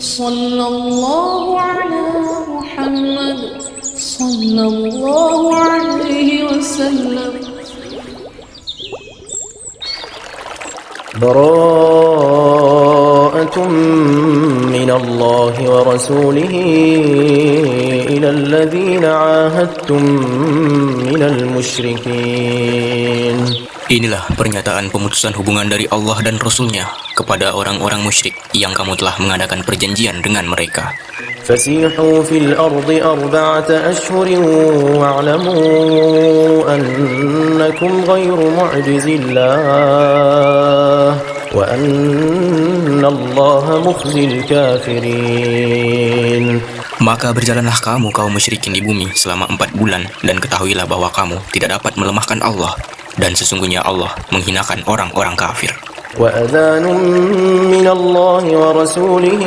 صلى الله على محمد صلى الله عليه وسلم. براءة من الله ورسوله إلى الذين عاهدتم من المشركين. Inilah pernyataan pemutusan hubungan dari Allah dan Rasul-Nya kepada orang-orang musyrik yang kamu telah mengadakan perjanjian dengan mereka. فسيحوا في الأرض 4 أشهر واعلموا أنكم غير معجز الله وأن الله مخزي الكافرين. Maka berjalanlah kamu kaum musyrikin di bumi selama 4 bulan dan ketahuilah bahwa kamu tidak dapat melemahkan Allah dan sesungguhnya Allah menghinakan orang-orang kafir. وأذان من الله ورسوله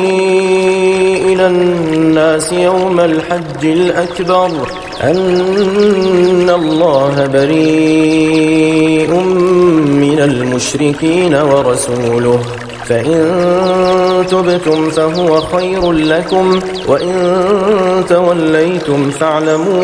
إلى الناس يوم الحج الأكبر أن الله بريء من المشركين ورسوله فإن تبتم فهو خير لكم وإن توليتم فاعلموا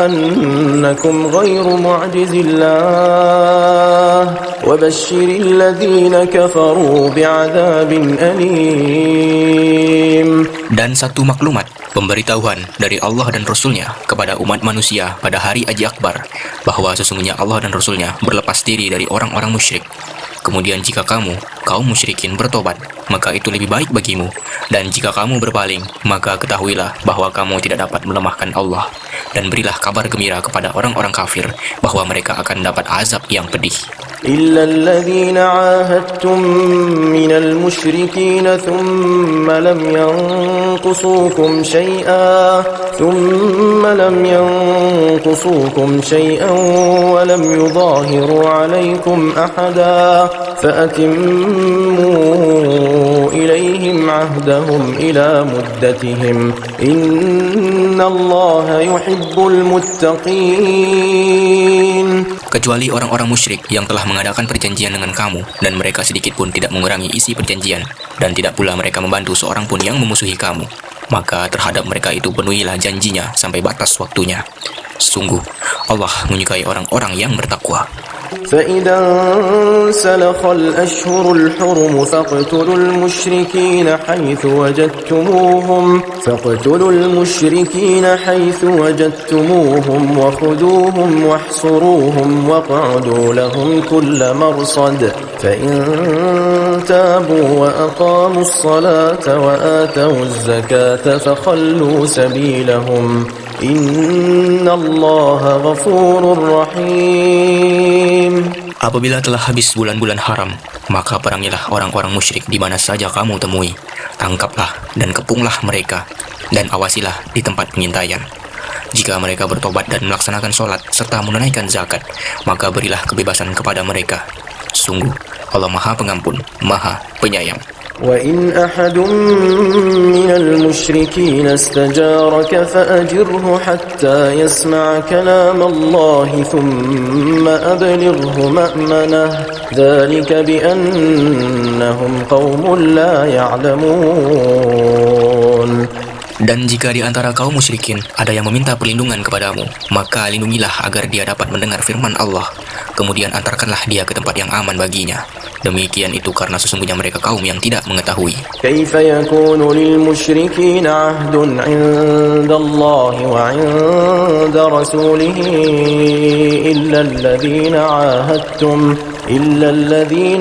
أنكم غير معجز الله وبشر الذين كفروا بعذاب أليم. Dan satu maklumat, pemberitahuan dari Allah dan Rasul-Nya kepada umat manusia pada hari Haji Akbar, bahwa sesungguhnya Allah dan Rasul-Nya berlepas diri dari orang-orang musyrik. Kemudian jika kamu, kaum musyrikin bertobat, maka itu lebih baik bagimu. Dan jika kamu berpaling, maka ketahuilah bahwa kamu tidak dapat melemahkan Allah. Dan berilah kabar gembira kepada orang-orang kafir bahwa mereka akan dapat azab yang pedih. إلا الذين عاهدتم من المشركين ثم لم ينقصوكم شيئا ولم يظاهروا عليكم أحدا فأتموا إليهم عهدهم إلى مدتهم إن الله يحب المتقين. Kecuali orang-orang musyrik yang telah mengadakan perjanjian dengan kamu dan mereka sedikit pun tidak mengurangi isi perjanjian dan tidak pula mereka membantu seorang pun yang memusuhi kamu, maka terhadap mereka itu penuhilah janjinya sampai batas waktunya. Sungguh Allah menyukai orang-orang yang bertakwa. فإذا انسلخ الأشهر الحرم فاقتلوا المشركين حيث وجدتموهم وخذوهم واحصروهم واقعدوا لهم كل مرصد فإن تابوا وأقاموا الصلاة وآتوا الزكاة فخلوا سبيلهم إن الله غفور رحيم. Apabila telah habis bulan-bulan haram, maka perangilah orang-orang musyrik di mana saja kamu temui. Tangkaplah dan kepunglah mereka, dan awasilah di tempat pengintaian. Jika mereka bertobat dan melaksanakan sholat serta menunaikan zakat, maka berilah kebebasan kepada mereka. Sungguh, Allah Maha Pengampun, Maha Penyayang. وإن أحد من المشركين استجارك فأجره حتى يسمع كلام الله ثم أبلغه مأمنه ذلك بأنهم قوم لا يعلمون. Dan jika di antara kaum musyrikin ada yang meminta perlindungan kepadamu, maka lindungilah agar dia dapat mendengar firman Allah. Kemudian antarkanlah dia ke tempat yang aman baginya. Demikian itu karena sesungguhnya mereka kaum yang tidak mengetahui. كيف يكون للمشركين عهد عند الله وعند رسوله إلا الذين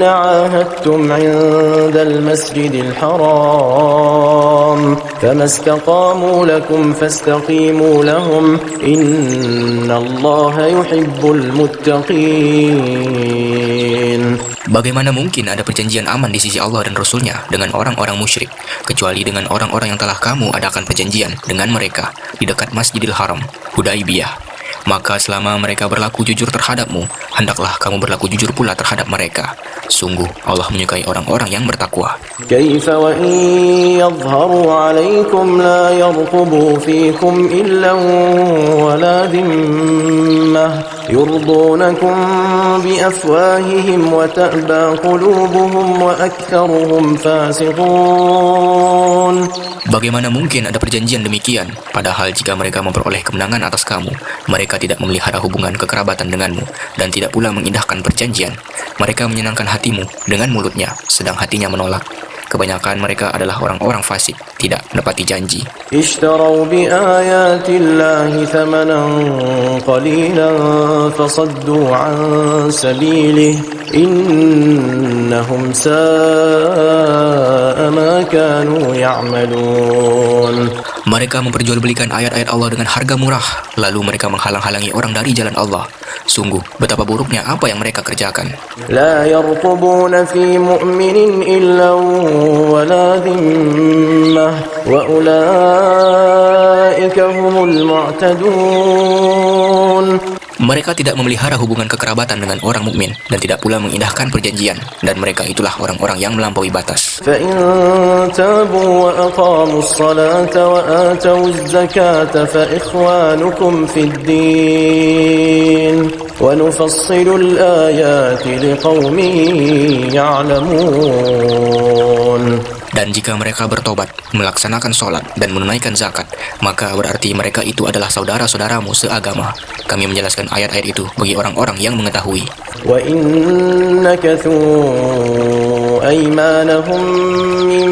عاهدتم عند المسجد الحرام فما استقاموا لكم فاستقيموا لهم إن الله يحب المتقين. Bagaimana mungkin ada perjanjian aman di sisi Allah dan Rasul-Nya dengan orang-orang musyrik, kecuali dengan orang-orang yang telah kamu adakan perjanjian dengan mereka di dekat Masjidil Haram, Hudaibiyah. Maka selama mereka berlaku jujur terhadapmu, hendaklah kamu berlaku jujur pula terhadap mereka. Sungguh Allah menyukai orang-orang yang bertakwa. كيف وإن يظهروا عليكم لا يرقبوا فيكم إلا ولا ذمة يرضونكم بأفواههم وتأبى قلوبهم وأكثرهم فاسقون. Bagaimana mungkin ada perjanjian demikian, padahal jika mereka memperoleh kemenangan atas kamu, mereka tidak memelihara hubungan kekerabatan denganmu, dan tidak pula mengindahkan perjanjian. Mereka menyenangkan hatimu dengan mulutnya, sedang hatinya menolak. Kebanyakan mereka adalah orang-orang fasik, tidak menepati janji. اشتروا بآيات الله ثمنا قليلا فصدوا عن سبيله إنهم ساء ما كانوا يعملون. Mereka memperjualbelikan ayat-ayat Allah dengan harga murah, lalu mereka menghalang-halangi orang dari jalan Allah. Sungguh, betapa buruknya apa yang mereka kerjakan. لا يرقبون في مؤمن إلا ولا ذمة وأولئك هم المعتدون. Mereka tidak memelihara hubungan kekerabatan dengan orang mukmin dan tidak pula mengindahkan perjanjian, dan mereka itulah orang-orang yang melampaui batas. فإن تابوا وأقاموا الصلاة وآتوا الزكاة فإخوانكم في الدين ونفصل الآيات لقوم يعلمون. Dan jika mereka bertobat, melaksanakan sholat, dan menunaikan zakat, maka berarti mereka itu adalah saudara-saudaramu seagama. Kami menjelaskan ayat-ayat itu bagi orang-orang yang mengetahui. وَإِن نَكَثُوا أَيْمَانَهُم مِّن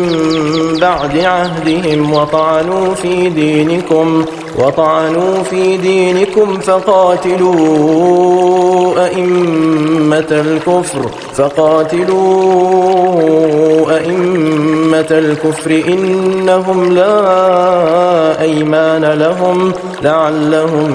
بَعْدِ عَهْدِهِمْ وطعنوا في دينكم فقاتلوا أئمة الكفر إنهم لا أيمان لهم لعلهم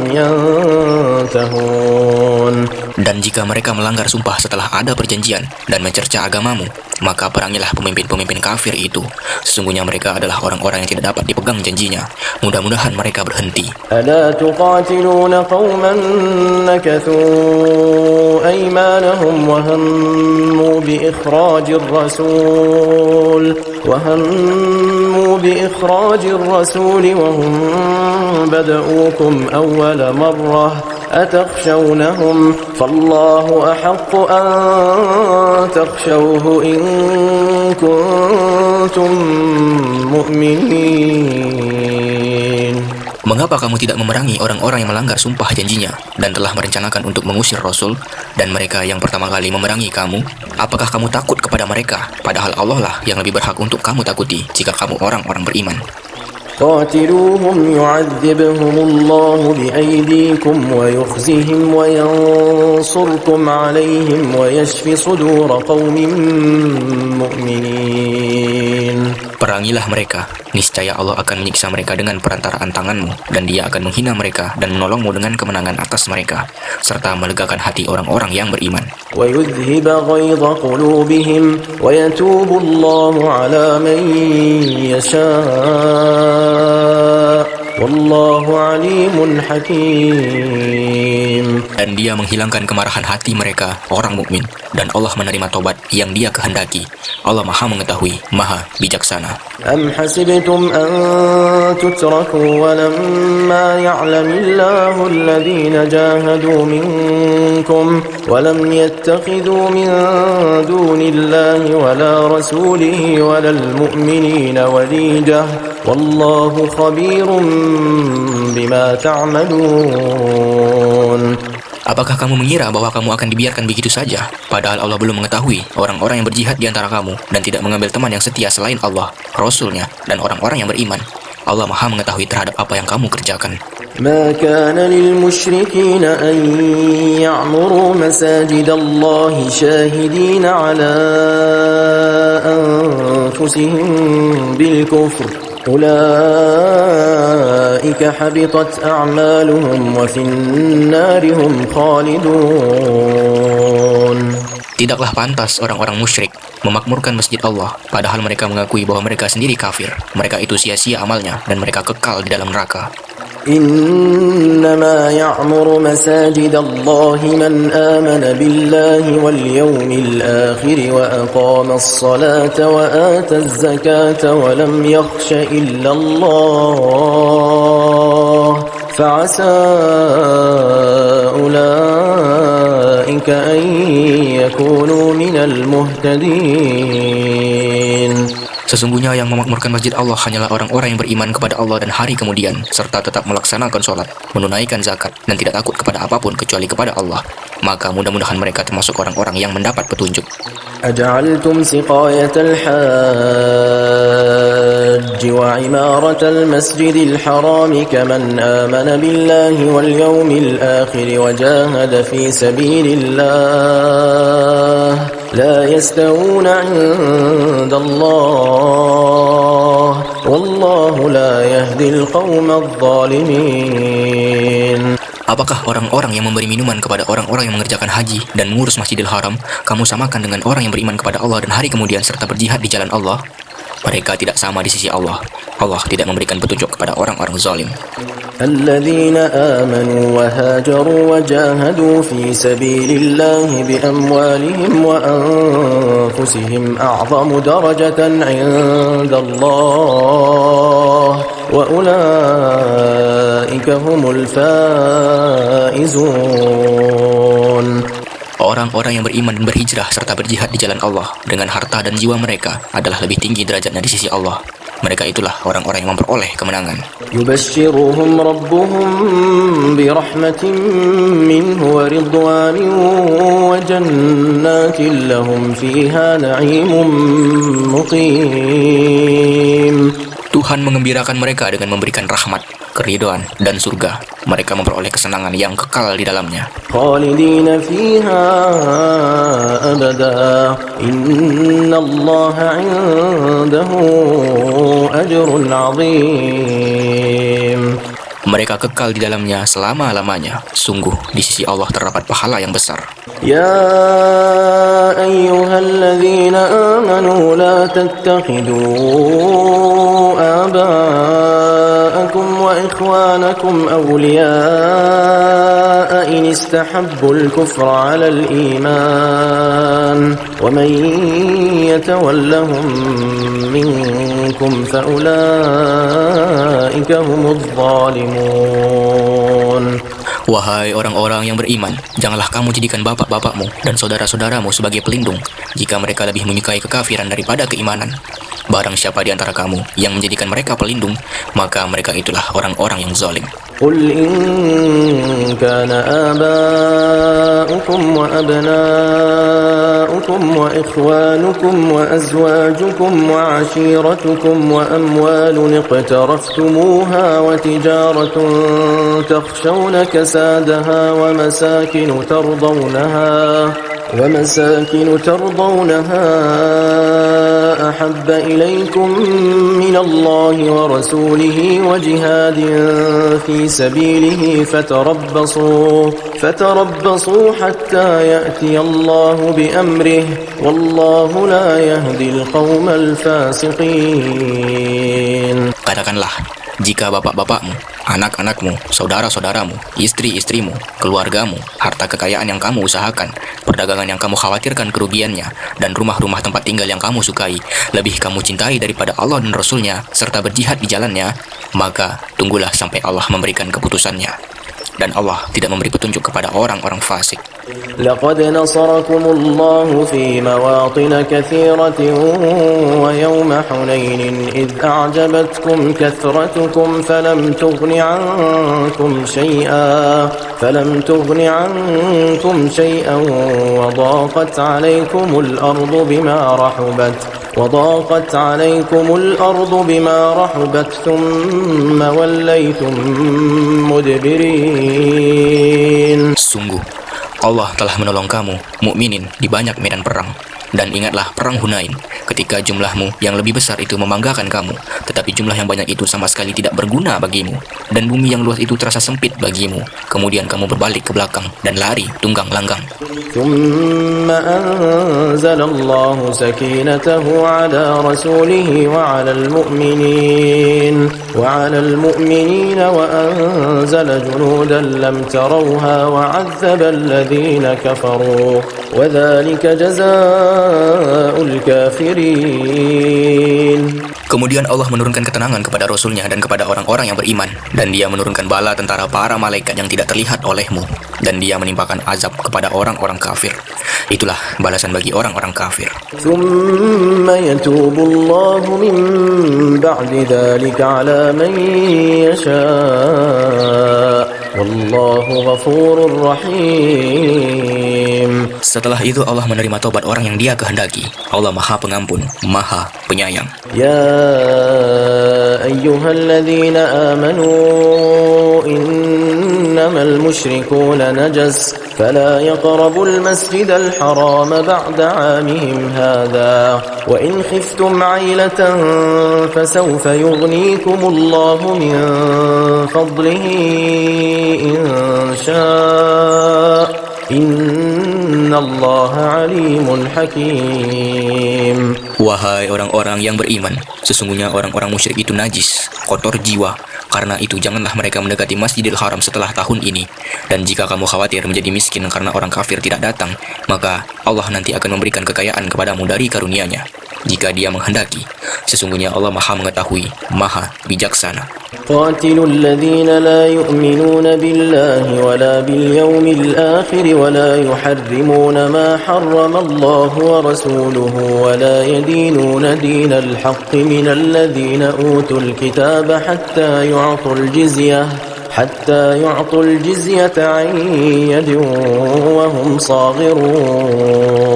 ينتهون. Dan jika mereka melanggar sumpah setelah ada perjanjian dan mencerca agamamu, maka perangilah pemimpin-pemimpin kafir itu. Sesungguhnya mereka adalah orang-orang yang tidak dapat dipegang janjinya. Mudah-mudahan mereka berhenti. ألا تقاتلون قوما نكثوا أيمانهم وهموا بإخراج الرسول وهم بدؤوكم أول مرة أتخشونهم فالله أحق أن تخشوه إن كنتم مؤمنين. Mengapa kamu tidak memerangi orang-orang yang melanggar sumpah janjinya dan telah merencanakan untuk mengusir Rasul dan mereka yang pertama kali memerangi kamu? Apakah kamu takut kepada mereka? Padahal Allah lah yang lebih berhak untuk kamu takuti jika kamu orang-orang beriman. قاتلوهم يعذبهم الله بأيديكم ويخزهم وينصركم عليهم ويشف صدور قوم مؤمنين. Perangilah mereka, niscaya Allah akan menyiksa mereka dengan perantaraan tanganmu, dan Dia akan menghina mereka dan menolongmu dengan kemenangan atas mereka, serta melegakan hati orang-orang yang beriman. ويذهب غيظ قلوبهم ويتوب الله على من يشاء والله عليم حكيم. Dan Dia menghilangkan kemarahan hati mereka, orang mukmin, dan Allah menerima tobat yang Dia kehendaki. Allah Maha mengetahui, Maha bijaksana. أم حسبتم أن تتركوا ولما يعلم الله الذين جاهدوا منكم ولم يتخذوا من دون الله ولا رسوله ولا المؤمنين وليجة والله خبير بما تعملون. Apakah kamu mengira bahwa kamu akan dibiarkan begitu saja, padahal Allah belum mengetahui orang-orang yang berjihad di antara kamu dan tidak mengambil teman yang setia selain Allah, Rasulnya, dan orang-orang yang beriman? Allah Maha mengetahui terhadap apa yang kamu kerjakan. ما كان للمشركين أن يعمروا مساجد الله شاهدين على أنفسهم بالكفر أولئك حبطت أعمالهم وفي النار هم خالدون. Tidaklah pantas orang-orang musyrik memakmurkan masjid Allah, padahal mereka mengakui bahwa mereka sendiri kafir. Mereka itu sia-sia amalnya dan mereka kekal di dalam neraka. إنما يعمر مساجد الله من آمن بالله واليوم الآخر وأقام الصلاة وآتى الزكاة ولم يخش إلا الله فعسى أولئك أن يكونوا من المهتدين. Sesungguhnya yang memakmurkan masjid Allah hanyalah orang-orang yang beriman kepada Allah dan hari kemudian, serta tetap melaksanakan sholat, menunaikan zakat, dan tidak takut kepada apapun kecuali kepada Allah. Maka mudah-mudahan mereka termasuk orang-orang yang mendapat petunjuk. أجعلتم سقاية الحاج وعمارة المسجد الحرام كمن آمن بالله واليوم الآخر وجاهد في سبيل الله لا يستوون عند الله والله لا يهدي القوم الظالمين. Apakah orang-orang yang memberi minuman kepada orang-orang yang mengerjakan haji dan mengurus Masjidil Haram kamu samakan dengan orang yang beriman kepada Allah dan hari kemudian serta berjihad di jalan Allah? Mereka tidak sama di sisi Allah. Allah tidak memberikan petunjuk kepada orang-orang zalim. الذين آمنوا وهاجروا وجاهدوا في سبيل الله بأموالهم وأنفسهم أعظم درجة عند الله وأولئك هم الفائزون. Orang-orang yang beriman dan berhijrah serta berjihad di jalan Allah dengan harta dan jiwa mereka adalah lebih tinggi derajatnya di sisi Allah. Mereka itulah orang-orang yang memperoleh kemenangan. يبشرهم ربهم برحمة منه ورضوان وجنات لهم فيها نعيم مقيم. Tuhan mengembirakan mereka dengan memberikan rahmat, keridhaan, dan surga. Mereka memperoleh kesenangan yang kekal di dalamnya. خالدين فيها أبدا إن الله عنده أجر عظيم. Mereka kekal di dalamnya selama-lamanya. Sungguh, di sisi Allah terdapat pahala yang besar. يا أيها الذين آمنوا لا تتخذوا آباءكم وإخوانكم أولياء إن استحبوا الكفر على الإيمان ومن يتولهم منكم فأولئك هم الظالمون. Wahai orang-orang yang beriman, janganlah kamu jadikan bapak-bapakmu dan saudara-saudaramu sebagai pelindung jika mereka lebih menyukai kekafiran daripada keimanan. Barang siapa di antara kamu yang menjadikan mereka pelindung, maka mereka itulah orang-orang yang zalim. قل إن كان آباؤكم وأبناؤكم وإخوانكم وأزواجكم وعشيرتكم وأموال اقترفتموها وتجارة تخشون كسادها ومساكن ترضونها أحب إليكم من الله ورسوله وجهاد في سبيله فتربصوا حتى يأتي الله بأمره والله لا يهدي القوم الفاسقين. Katakanlah, jika bapak-bapakmu, anak-anakmu, saudara-saudaramu, istri-istrimu, keluargamu, harta kekayaan yang kamu usahakan, perdagangan yang kamu khawatirkan kerugiannya, dan rumah-rumah tempat tinggal yang kamu sukai, lebih kamu cintai daripada Allah dan Rasul-Nya, serta berjihad di jalannya, maka tunggulah sampai Allah memberikan keputusannya. Dan Allah tidak memberi petunjuk kepada orang-orang fasik. لقد نصركم الله في مواطن كثيرة ويوم حنين إذ أعجبتكم كثرتكم فلم تغن عنكم شيئا وضاقت عليكم الأرض بما رحبت ثم وليتم مدبرين. Sungguh, Allah telah menolong kamu, mukminin, di banyak medan perang. Dan ingatlah perang Hunain, ketika jumlahmu yang lebih besar itu membanggakan kamu, tetapi jumlah yang banyak itu sama sekali tidak berguna bagimu, dan bumi yang luas itu terasa sempit bagimu. Kemudian kamu berbalik ke belakang dan lari tunggang langgang. ثم أنزل الله سكينته على رسوله وعلى المؤمنين وأنزل جنودا لم تروها وعذب الذين كفروا وذلك جزاء الكافرين. Kemudian Allah menurunkan ketenangan kepada Rasulnya dan kepada orang-orang yang beriman. Dan dia menurunkan bala tentara para malaikat yang tidak terlihat olehmu. Dan dia menimpakan azab kepada orang-orang kafir. Itulah balasan bagi orang-orang kafir. ثم يتوب الله من بعد ذلك على من يشاء والله غفور رحيم. Setelah itu Allah menerima taubat orang yang dia kehendaki. Allah Maha Pengampun, Maha Penyayang. يا أيها الذين آمنوا إنما المشركون نجس فلا يقربوا المسجد الحرام بعد عامهم هذا وإن خفتم عيلة فسوف يغنيكم الله من فضله إن شاء إن الله عليم حكيم. Wahai orang-orang yang beriman, sesungguhnya orang-orang musyrik itu najis, kotor jiwa. Karena itu janganlah mereka mendekati Masjidil Haram setelah tahun ini. Dan jika kamu khawatir menjadi miskin karena orang kafir tidak datang, maka Allah nanti akan memberikan kekayaan kepadamu dari karunia-Nya, jika Dia menghendaki. Sesungguhnya Allah Maha mengetahui, Maha bijaksana. قاتلوا الذين لا يؤمنون بالله ولا باليوم الآخر ولا يحرمون ما حرم الله ورسوله ولا يدينون دين الحق من الذين أوتوا الكتاب حتى يعطوا الجزية عن يد وهم صاغرون.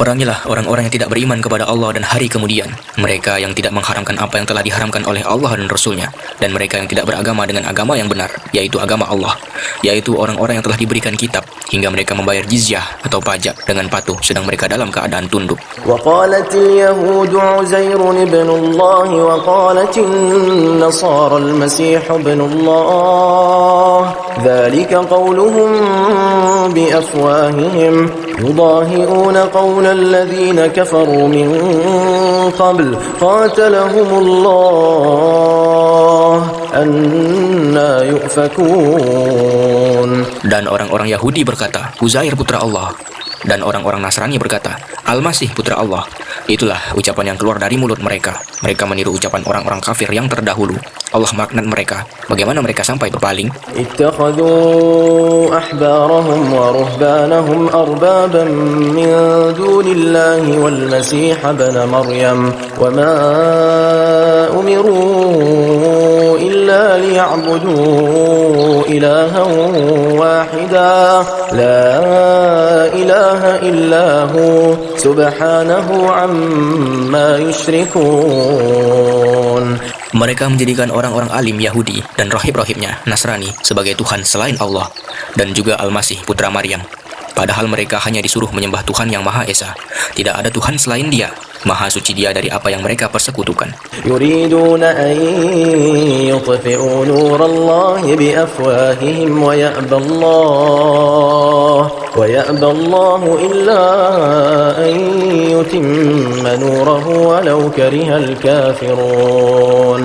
Perangilah orang-orang yang tidak beriman kepada Allah dan hari kemudian, mereka yang tidak mengharamkan apa yang telah diharamkan oleh Allah dan Rasul-Nya, dan mereka yang tidak beragama dengan agama yang benar, yaitu agama Allah, yaitu orang-orang yang telah diberikan kitab, hingga mereka membayar jizyah atau pajak dengan patuh sedang mereka dalam keadaan tunduk. وقالت اليهود عزير ابن الله وقالت النصارى المسيح ابن الله ذلك قولهم بأفواههم يضاهئون قول الذين كفروا من قبل قاتلهم الله أنى يؤفكون. Dan orang-orang Yahudi berkata, Uzair putra Allah. Dan orang-orang Nasrani berkata, Al-Masih putra Allah. Itulah ucapan yang keluar dari mulut mereka. Mereka meniru ucapan orang-orang kafir yang terdahulu. Allah melaknat mereka. Bagaimana mereka sampai berpaling? اتخذوا أحبارهم ورهبانهم أربابا من دون الله والمسيح ابن مريم وما أمروا إلا ليعبدوا إلها واحدا لا إله إلا هو سبحانه عما يشركون. Mereka menjadikan orang-orang alim Yahudi dan rahib-rahibnya Nasrani sebagai Tuhan selain Allah, dan juga Al-Masih putra Maryam. Padahal mereka hanya disuruh menyembah Tuhan yang Maha Esa. Tidak ada Tuhan selain Dia. Maha suci Dia dari apa yang mereka persekutukan. يريدون أن يطفئوا نور الله بأفواههم ويأبى الله إلا أن يتم نوره ولو كره الكافرون.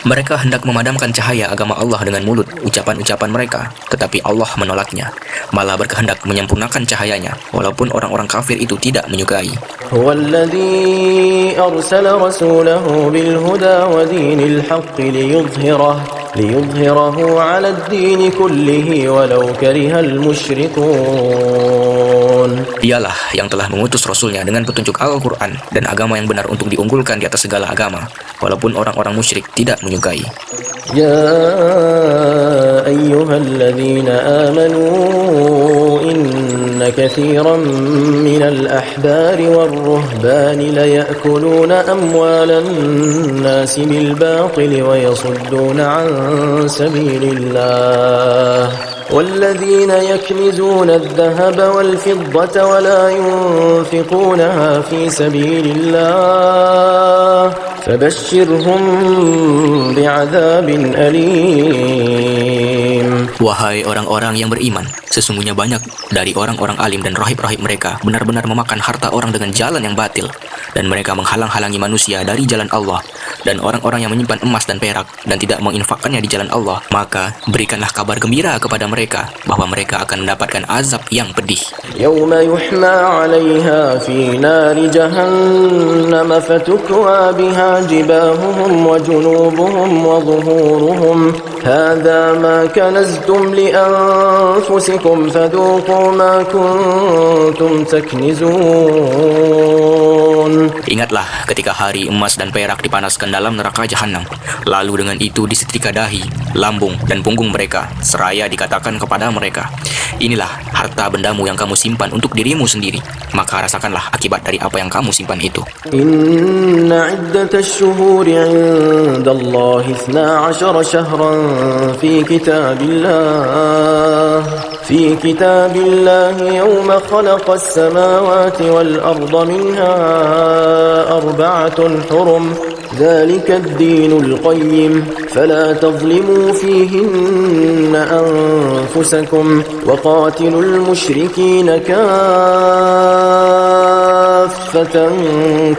Mereka hendak memadamkan cahaya agama Allah dengan mulut ucapan-ucapan mereka, tetapi Allah menolaknya, malah berkehendak menyempurnakan cahayanya, walaupun orang-orang kafir itu tidak menyukai. هو الذي أرسل رسوله بالهدى ودين الحق ليظهره على الدين كله ولو كره المشركون. Dialah yang telah mengutus Rasulnya dengan petunjuk Al-Quran dan agama yang benar untuk diunggulkan di atas segala agama, walaupun orang-orang musyrik tidak menyukai. يا أيها الذين آمنوا إن كثيرا من الأحبار والرهبان ليأكلون أموال الناس بالباطل ويصدون عن سبيل الله والذين يكنزون الذهب والفضة ولا ينفقونها في سبيل الله فبشرهم بعذاب أليم. Wahai orang-orang yang beriman, sesungguhnya banyak dari orang-orang alim dan rahib-rahib mereka benar-benar memakan harta orang dengan jalan yang batil, dan mereka menghalang-halangi manusia dari jalan Allah. Dan orang-orang yang menyimpan emas dan perak dan tidak menginfakkannya di jalan Allah, maka berikanlah kabar gembira kepada mereka bahwa mereka akan mendapatkan azab yang pedih. يوم يحمى عليها في نار جهنم فتكوى بها جباههم وجنوبهم وظهورهم هذا ما كنزتم لأنفسكم فذوقوا ما كنتم تكنزون. Ingatlah ketika hari emas dan perak dipanaskan dalam neraka jahanam. Lalu dengan itu disetrika dahi, lambung, dan punggung mereka, seraya dikatakan kepada mereka, inilah harta bendamu yang kamu simpan untuk dirimu sendiri. Maka rasakanlah akibat dari apa yang kamu simpan itu. إن عدة الشهور عند الله 12 شهرا في كتاب الله يوم خلق السماوات والأرض منها 4 حرم ذلك الدين القيم فلا تظلموا فيهن أنفسكم وقاتلوا المشركين كافة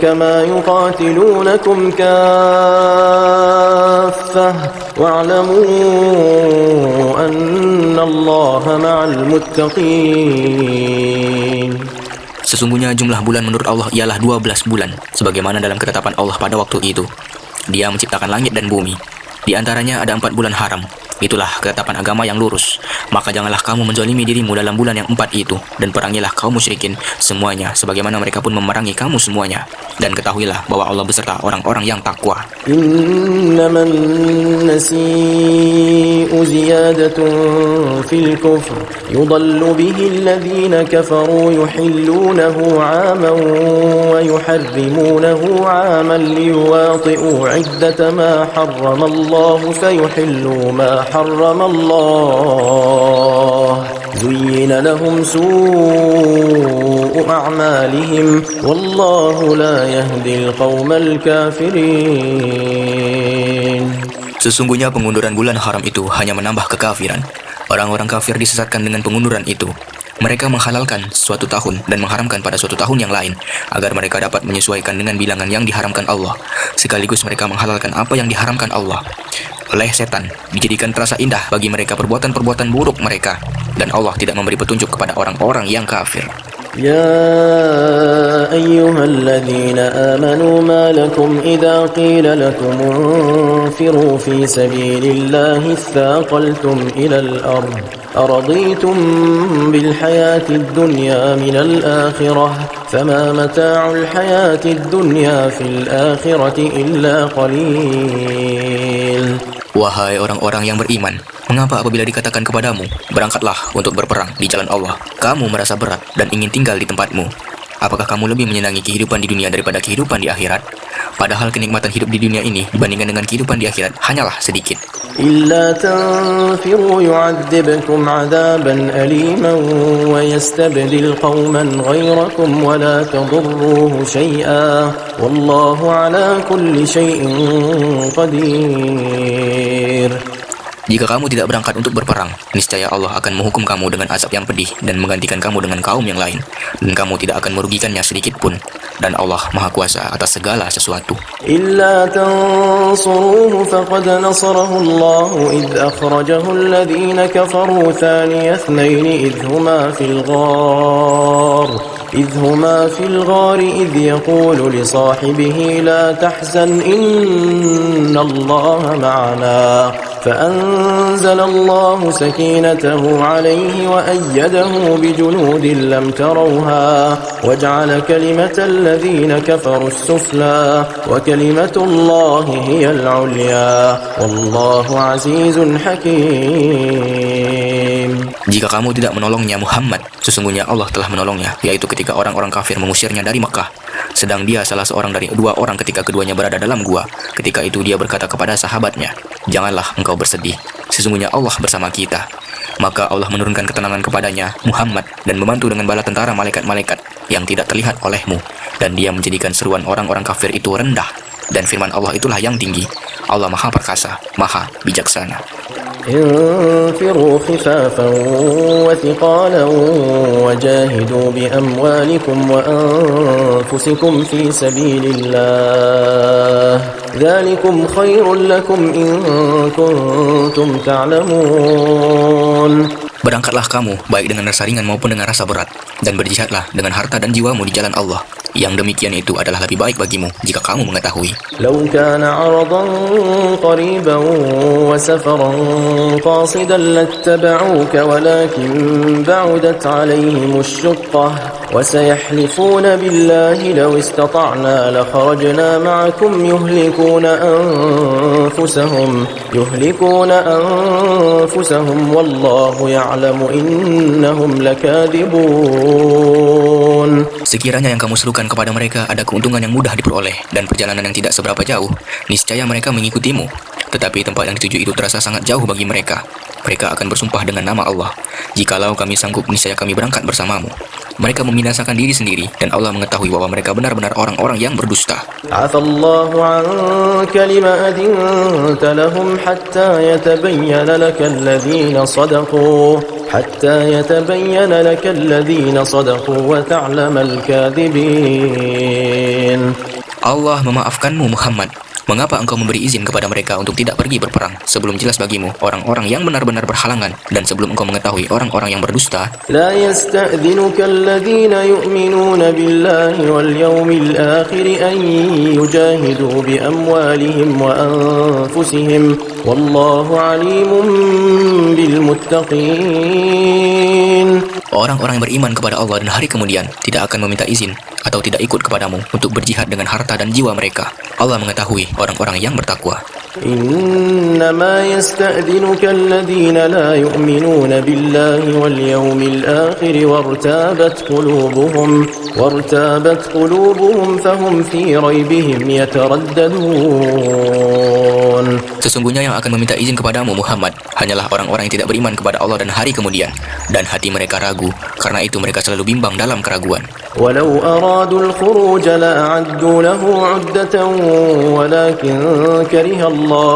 كما يقاتلونكم كافة واعلموا أن الله مع المتقين. Sesungguhnya jumlah bulan menurut Allah ialah 12 bulan, sebagaimana dalam ketetapan Allah pada waktu itu. Dia menciptakan langit dan bumi. Di antaranya ada 4 bulan haram. Itulah ketetapan agama yang lurus. Maka janganlah kamu menzalimi dirimu dalam bulan yang 4 itu, dan perangilah kaum musyrikin semuanya, sebagaimana mereka pun memerangi kamu semuanya. Dan ketahuilah bahwa Allah beserta orang-orang yang takwa. إنما النسيء زيادة في الكفر يضل به الذين كفروا يحلونه عاما ويحرمونه عاما ليواطئوا عدة ما حرم الله فيحلوا ما حرم الله زين لهم سوء أعمالهم والله لا يهدي القوم الكافرين. Sesungguhnya pengunduran bulan haram itu hanya menambah kekafiran. Orang-orang kafir disesatkan dengan pengunduran itu. Mereka menghalalkan suatu tahun dan mengharamkan pada suatu tahun yang lain, agar mereka dapat menyesuaikan dengan bilangan yang diharamkan Allah. Sekaligus mereka menghalalkan apa yang diharamkan Allah. Oleh setan, dijadikan terasa indah bagi mereka perbuatan-perbuatan buruk mereka. Dan Allah tidak memberi petunjuk kepada orang-orang yang kafir. يا أيها الذين آمنوا ما لكم إذا قيل لكم انفروا في سبيل الله اثاقلتم إلى الأرض أرضيتم بالحياة الدنيا من الآخرة فما متاع الحياة الدنيا في الآخرة إلا قليل. Wahai orang-orang yang beriman, mengapa apabila dikatakan kepadamu, berangkatlah untuk berperang di jalan Allah, kamu merasa berat dan ingin tinggal di tempatmu? Apakah kamu lebih menyenangi kehidupan di dunia daripada kehidupan di akhirat? Padahal kenikmatan hidup di dunia ini dibandingkan dengan kehidupan di akhirat hanyalah sedikit. إلا تنفروا يعذبكم عذابا أليما ويستبدل قوما غيركم ولا تضروه شيئا والله على كل شيء قدير. Jika kamu tidak berangkat untuk berperang, niscaya Allah akan menghukum kamu dengan azab yang pedih dan menggantikan kamu dengan kaum yang lain, dan kamu tidak akan merugikannya sedikit pun. Dan Allah Maha Kuasa atas segala sesuatu. إلا تنصروه فقد نصره الله إذ أخرجه الذين كفروا ثاني اثنين إذ هما في الغار إذ يقول لصاحبه لا تحزن إن الله معنا فأنزل الله سكينته عليه وأيده بجنود لم تروها وجعل كلمة الذين كفروا السفلى وكلمة الله هي العليا والله عزيز حكيم. Jika kamu tidak menolongnya Muhammad, sesungguhnya Allah telah menolongnya, yaitu ketika orang-orang kafir mengusirnya dari Makkah. Sedang dia salah seorang dari 2 orang ketika keduanya berada dalam gua. Ketika itu dia berkata kepada sahabatnya, janganlah engkau bersedih, sesungguhnya Allah bersama kita. Maka Allah menurunkan ketenangan kepadanya, Muhammad, dan membantu dengan bala tentara malaikat-malaikat yang tidak terlihat olehmu. Dan dia menjadikan seruan orang-orang kafir itu rendah. Dan firman Allah itulah yang tinggi. Allah Maha Perkasa, Maha Bijaksana. انفروا خفافا وثقالا وجاهدوا بأموالكم وأنفسكم في سبيل الله ذلكم خير لكم إن كنتم تعلمون. Berangkatlah kamu, baik dengan rasa ringan maupun dengan rasa berat, dan berjihadlah dengan harta dan jiwamu di jalan Allah. Yang demikian itu adalah lebih baik bagimu jika kamu mengetahui. لو كان عرضا قريبا وسفرا قاصدا لاتبعوك ولكن بعدت عليهم الشقة وسيحلفون بالله لو استطعنا لخرجنا معكم يهلكون أنفسهم والله يعلم إنهم لكاذبون. Sekiranya yang kamu serukan kepada mereka ada keuntungan yang mudah diperoleh dan perjalanan yang tidak seberapa jauh, niscaya mereka mengikutimu. Tetapi tempat yang dituju itu terasa sangat jauh bagi mereka. Mereka akan bersumpah dengan nama Allah, jikalau kami sanggup, niscaya kami berangkat bersamamu. Mereka membinasakan diri sendiri, dan Allah mengetahui bahwa mereka benar-benar orang-orang yang berdusta. عفى الله عنك لما أذنت لهم حتى يتبين لك الذين صدقوا وتعلم الكاذبين. Allah memaafkanmu, Muhammad. Mengapa engkau memberi izin kepada mereka untuk tidak pergi berperang sebelum jelas bagimu orang-orang yang benar-benar berhalangan dan sebelum engkau mengetahui orang-orang yang berdusta? لا يستأذنك الذين يؤمنون بالله واليوم الآخر أن يجاهدوا بأموالهم وأنفسهم والله عليم بالمتقين. Orang-orang yang beriman kepada Allah dan hari kemudian tidak akan meminta izin atau tidak ikut kepadamu untuk berjihad dengan harta dan jiwa mereka. Allah mengetahui orang-orang yang bertakwa. إنما يستأذنك الذين لا يؤمنون بالله واليوم الآخر وارتابت قلوبهم فهم في ريبهم يترددون. Sesungguhnya yang akan meminta izin kepadamu, Muhammad, hanyalah orang-orang yang tidak beriman kepada Allah dan hari kemudian, dan hati mereka ragu, karena itu mereka selalu bimbang dalam keraguan. ولو أرادوا الخروج لأعدوا له عدة ولكن كره الله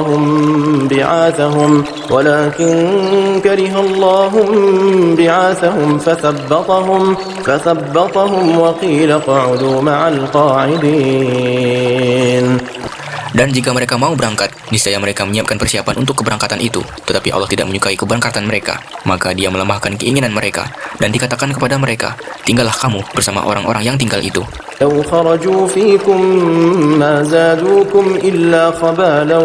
بعاثهم فثبطهم وقيل اقعدوا مع القاعدين. Dan jika mereka mau berangkat, niscaya mereka menyiapkan persiapan untuk keberangkatan itu. Tetapi Allah tidak menyukai keberangkatan mereka. Maka dia melemahkan keinginan mereka. Dan dikatakan kepada mereka, tinggallah kamu bersama orang-orang yang tinggal itu. لو خرجوا فيكم ما زادوكم إلا خبالا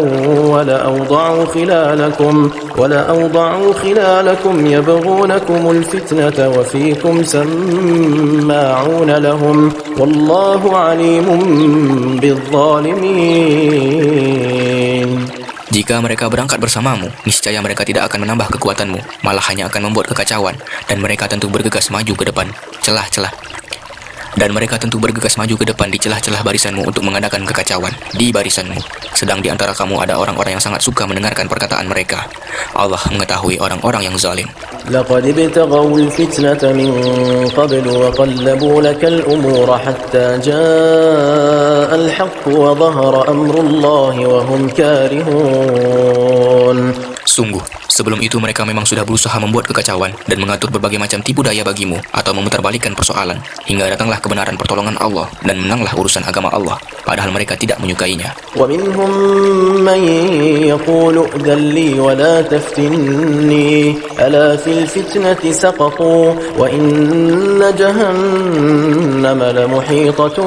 ولأوضعوا خلالكم يبغونكم الفتنة وفيكم سماعون لهم والله عليم بالظالمين. Jika mereka berangkat bersamamu, niscaya mereka tidak akan menambah kekuatanmu, malah hanya akan membuat kekacauan, dan mereka tentu bergegas maju ke depan di celah-celah barisanmu untuk mengadakan kekacauan di barisanmu. Sedang di antara kamu ada orang-orang yang sangat suka mendengarkan perkataan mereka. Allah mengetahui orang-orang yang zalim. لقد ابتغوا الفتنة من قبل وقلبوا لك الأمور حتى جاء الحق وظهر أمر الله وهم كارهون. Sungguh, sebelum itu mereka memang sudah berusaha membuat kekacauan dan mengatur berbagai macam tipu daya bagimu atau memutarbalikkan persoalan hingga datanglah kebenaran pertolongan Allah dan menanglah urusan agama Allah, padahal mereka tidak menyukainya. ومنهم من يقول ائذن لي ولا تفتني ألا في الفتنة سقطوا وإن جهنم لمحيطة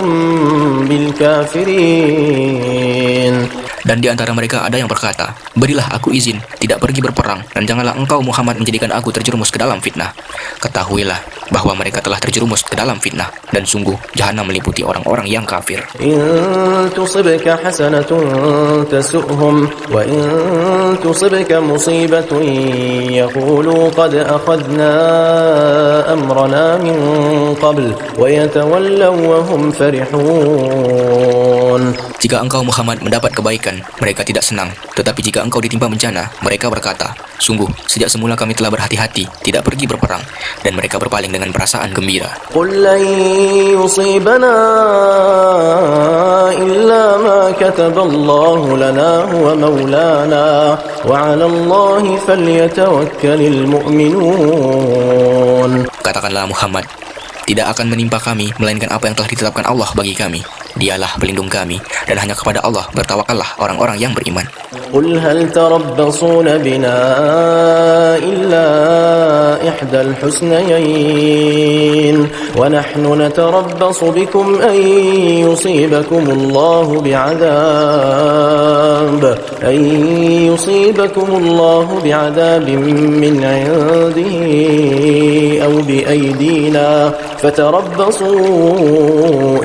بالكافرين. Dan di antara mereka ada yang berkata, berilah aku izin, tidak pergi berperang, dan janganlah engkau Muhammad menjadikan aku terjerumus ke dalam fitnah. Ketahuilah bahwa mereka telah terjerumus ke dalam fitnah, dan sungguh jahanam meliputi orang-orang yang kafir. إن تصبك حسنة تسؤهم وإن تصبك مصيبة يقولوا قد أخذنا أمرنا من قبل ويتولوا وهم فرحون. Jika engkau Muhammad mendapat kebaikan, mereka tidak senang. Tetapi jika engkau ditimpa bencana, mereka berkata, Sungguh, sejak semula kami telah berhati-hati, tidak pergi berperang, dan mereka berpaling dengan perasaan gembira. قل لن يصيبنا إلا ما كتب الله لنا هو مولانا وعلى الله فليتوكل المؤمنون. Katakanlah Muhammad, tidak akan menimpa kami, melainkan apa yang telah ditetapkan Allah bagi kami. Dialah pelindung kami, dan hanya kepada Allah bertawakallah orang-orang yang beriman. قل هل تربصون بنا إلا إحدى الحسنيين ونحن نتربص بكم أن يصيبكم الله بعذاب من عنده أو بأيدينا فتربصوا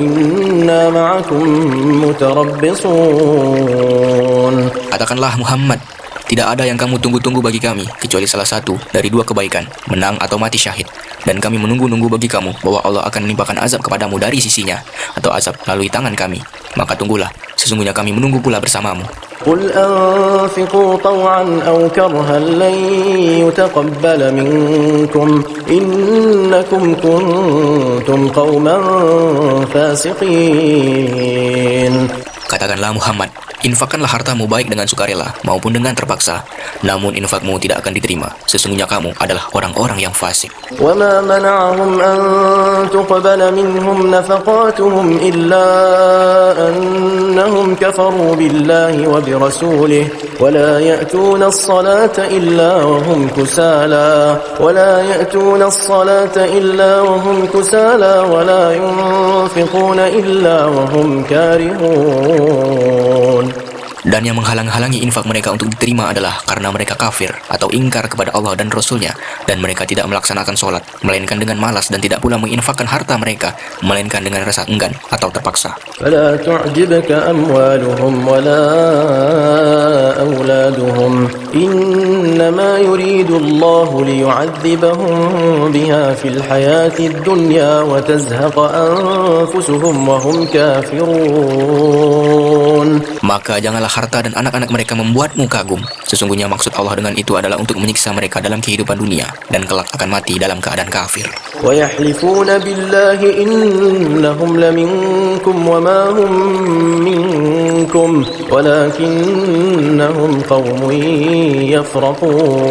إنا معكم متربصون. Katakanlah Muhammad, tidak ada yang kamu tunggu-tunggu bagi kami, kecuali salah satu dari dua kebaikan, menang atau mati syahid. Dan kami menunggu-nunggu bagi kamu, bahwa Allah akan menimpakan azab kepadamu dari sisinya, atau azab melalui tangan kami. Maka tunggulah, sesungguhnya kami menunggu pula bersamamu. قل أنفقوا طوعا أو كرها لن يتقبل منكم إنكم كنتم قوما فاسقين. Katakanlah Muhammad, infakkanlah hartamu baik dengan sukarela maupun dengan terpaksa, namun infakmu tidak akan diterima. Sesungguhnya kamu adalah orang-orang yang fasik. وما منعهم أن تقبل منهم نفقاتهم إلا أنهم كفروا بالله وبرسوله ولا يأتون الصلاة إلا وهم كسالى ولا ينفقون إلا وهم كارهون. Dan yang menghalang-halangi infak mereka untuk diterima adalah karena mereka kafir atau ingkar kepada Allah dan Rasul-Nya, dan mereka tidak melaksanakan sholat, melainkan dengan malas, dan tidak pula menginfakkan harta mereka, melainkan dengan rasa enggan atau terpaksa. فلا تعجبك أموالهم ولا أولادهم إنما يريد الله ليعذبهم بها في الحياة الدنيا وتزهق أنفسهم وهم كافرون. Maka janganlah harta dan anak-anak mereka membuatmu kagum. Sesungguhnya maksud Allah dengan itu adalah untuk menyiksa mereka dalam kehidupan dunia, dan kelak akan mati dalam keadaan kafir. ويحلفون بالله إنهم لمنكم وما هم منكم ولكنهم قوم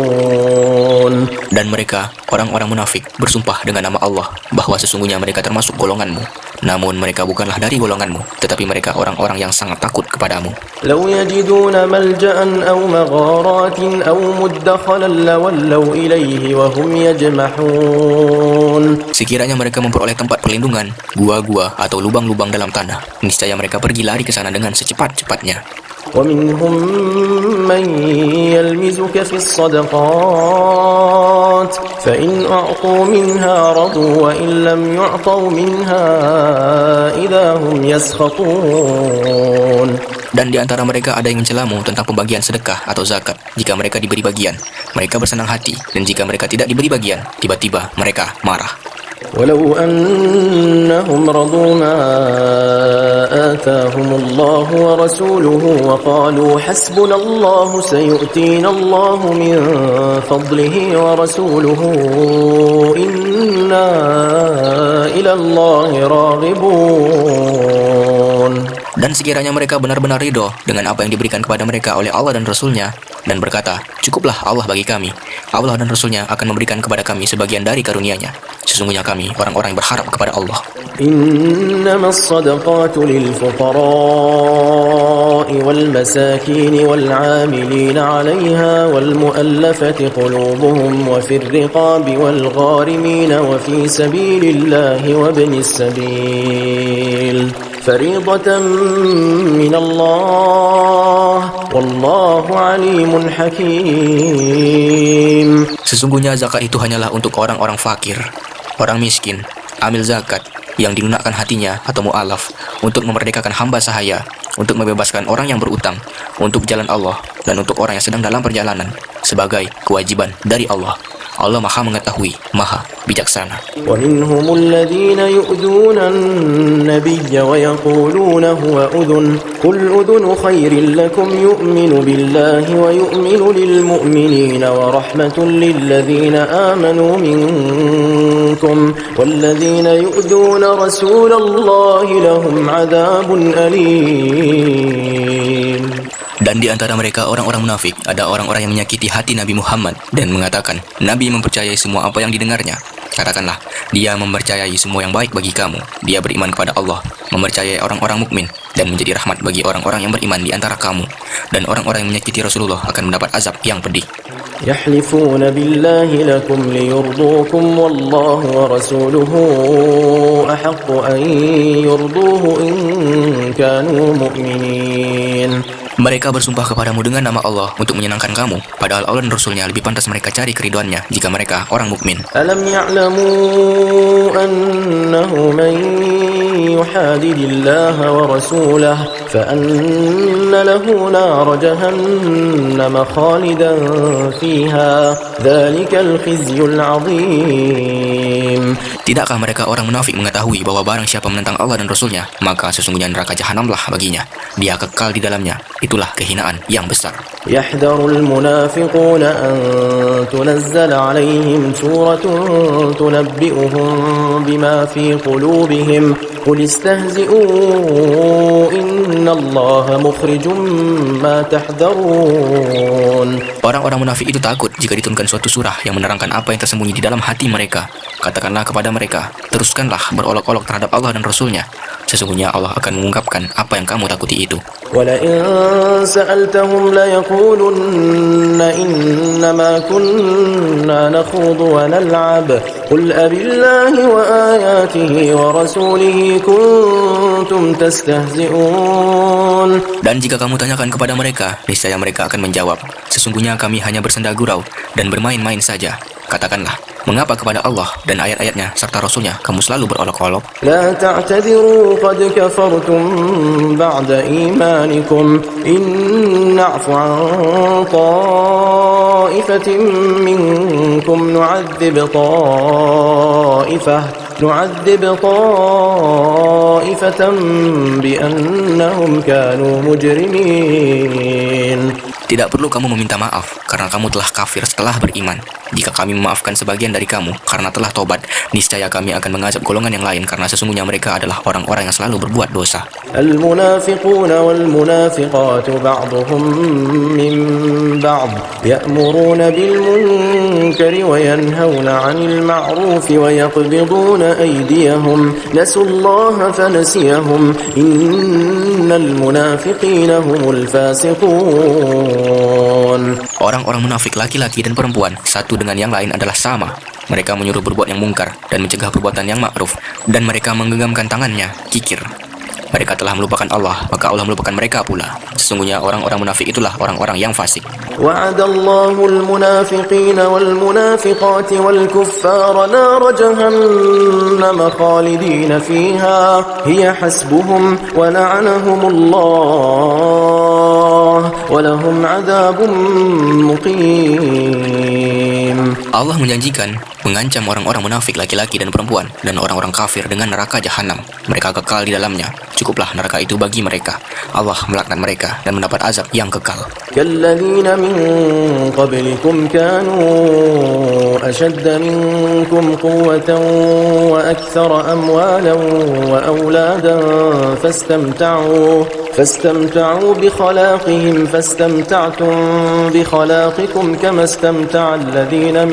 يفرقون. Dan mereka, orang-orang munafik, bersumpah dengan nama Allah bahwa sesungguhnya mereka termasuk golonganmu. Namun mereka bukanlah dari golonganmu, tetapi mereka orang-orang yang sangat takut kepadamu. لو يجدون ملجأ أو مغارات أو مدخلا لولوا إليه وهم يجمحون. Sekiranya mereka memperoleh tempat perlindungan, gua-gua atau lubang-lubang dalam tanah, niscaya mereka pergi lari ke sana dengan secepat-cepatnya. ومنهم من يلمزك في الصدقات فإن أعطوا منها رضوا وإن لم يعطوا منها إذا هم يسخطون. Dan di antara mereka ada yang mencelamu tentang pembagian sedekah atau zakat. Jika mereka diberi bagian, mereka bersenang hati, dan jika mereka tidak diberi bagian, tiba-tiba mereka marah. ولو أنهم رضوا ما آتاهم الله ورسوله وقالوا حسبنا الله سيؤتينا الله من فضله ورسوله إنا إلى الله راغبون. Dan sekiranya mereka benar-benar ridho dengan apa yang diberikan kepada mereka oleh Allah dan Rasul-Nya, dan berkata, cukuplah Allah bagi kami, Allah dan Rasul-Nya akan memberikan kepada kami sebagian dari karunia-Nya. Sesungguhnya kami orang-orang yang berharap kepada Allah. إنما الصدقات للفقراء والمساكين والعاملين عليها والمؤلفة قلوبهم وفي الرقاب والغارمين وفي سبيل الله وابن السبيل فريضة من الله والله عليم حكيم. Sesungguhnya zakat itu hanyalah untuk orang-orang fakir, orang miskin, amil zakat, yang dilunakkan hatinya atau mu'alaf, untuk memerdekakan hamba sahaya, untuk membebaskan orang yang berutang, untuk jalan Allah, dan untuk orang yang sedang dalam perjalanan, sebagai kewajiban dari Allah. Allah Maha mengetahui, Maha bijaksana. ومنهم الذين يؤذون النبي ويقولون هو أذن قل أذن خير لكم يؤمن بالله ويؤمن للمؤمنين ورحمة للذين آمنوا منكم والذين يؤذون رسول الله لهم عذاب أليم. Dan di antara mereka orang-orang munafik, ada orang-orang yang menyakiti hati Nabi Muhammad dan mengatakan, Nabi mempercayai semua apa yang didengarnya. Katakanlah, dia mempercayai semua yang baik bagi kamu. Dia beriman kepada Allah, mempercayai orang-orang mukmin, dan menjadi rahmat bagi orang-orang yang beriman di antara kamu. Dan orang-orang yang menyakiti Rasulullah akan mendapat azab yang pedih. يحلفون بالله لكم ليرضوكم والله ورسوله أحق أن يرضوه إن كانوا مؤمنين. Mereka bersumpah kepadamu dengan nama Allah untuk menyenangkan kamu, padahal Allah dan Rasulnya lebih pantas mereka cari keridhoannya jika mereka orang mukmin. ألم يعلموا أنه من يحادد الله ورسوله فأن له نار جهنم خالدا فيها ذلك الخزي العظيم. Tidakkah mereka orang munafik mengetahui bahwa barang siapa menentang Allah dan Rasulnya, maka sesungguhnya neraka jahanamlah baginya. Dia kekal di dalamnya. Itulah kehinaan yang besar. يحذر المنافقون أن تنزل عليهم سورة تنبئهم بما في قلوبهم قل استهزئوا إن الله مخرج ما تحذرون. Orang-orang munafik itu takut jika diturunkan suatu surah yang menerangkan apa yang tersembunyi di dalam hati mereka. Katakanlah kepada mereka, teruskanlah berolok-olok terhadap Allah dan Rasulnya. Sesungguhnya Allah akan mengungkapkan apa yang kamu takuti itu. وَلَئِن سَأَلْتَهُمْ لَيَقُولُنَّ إِنَّمَا كُنَّا نَخُوضُ وَنَلْعَبُ قُلْ أَبِاللَّهِ وَآيَاتِهِ وَرَسُولِهِ كُنتُمْ تَسْتَهْزِئُونَ. Dan jika kamu tanyakan kepada mereka, niscaya mereka akan menjawab, sesungguhnya kami hanya bersenda gurau dan bermain-main saja. Katakanlah, mengapa kepada Allah dan ayat-ayatnya serta Rasulnya kamu selalu berolok-olok? لا تعتذروا قد كفرتم بعد إيمانكم إن نعف عن طائفة منكم نعذب طائفة بأنهم كانوا مجرمين. Tidak perlu kamu meminta maaf karena kamu telah kafir setelah beriman. Jika kami memaafkan sebagian dari kamu karena telah tobat, niscaya kami akan mengazab golongan yang lain karena sesungguhnya mereka adalah orang-orang yang selalu berbuat dosa. المنافقون والمنافقات بعضهم من بعض يأمرون بالمنكر وينهون عن المعروف ويقبضون أيديهم نسوا الله فنسيهم إن المنافقين هم الفاسقون. Orang-orang munafik laki-laki dan perempuan satu dengan yang lain adalah sama. Mereka menyuruh berbuat yang mungkar dan mencegah perbuatan yang ma'ruf, dan mereka menggenggamkan tangannya, kikir. Mereka telah melupakan Allah, maka Allah melupakan mereka pula. Sesungguhnya orang-orang munafik itulah orang-orang yang fasik. وعد الله المنافقين والمنافقات والكفار نار جهنم خالدين فيها هي حسبهم ولعنهم الله ولهم عذاب مقيم. Allah menjanjikan mengancam orang-orang munafik laki-laki dan perempuan dan orang-orang kafir dengan neraka jahanam. Mereka kekal di dalamnya. Cukuplah neraka itu bagi mereka. Allah melaknat mereka dan mendapat azab yang kekal. كالذين من قبلكم كانوا أشد منكم قوة وأكثر أموالا وأولادا فاستمتعوا بخلاقهم فاستمتعتم بخلاقكم كما استمتع الذين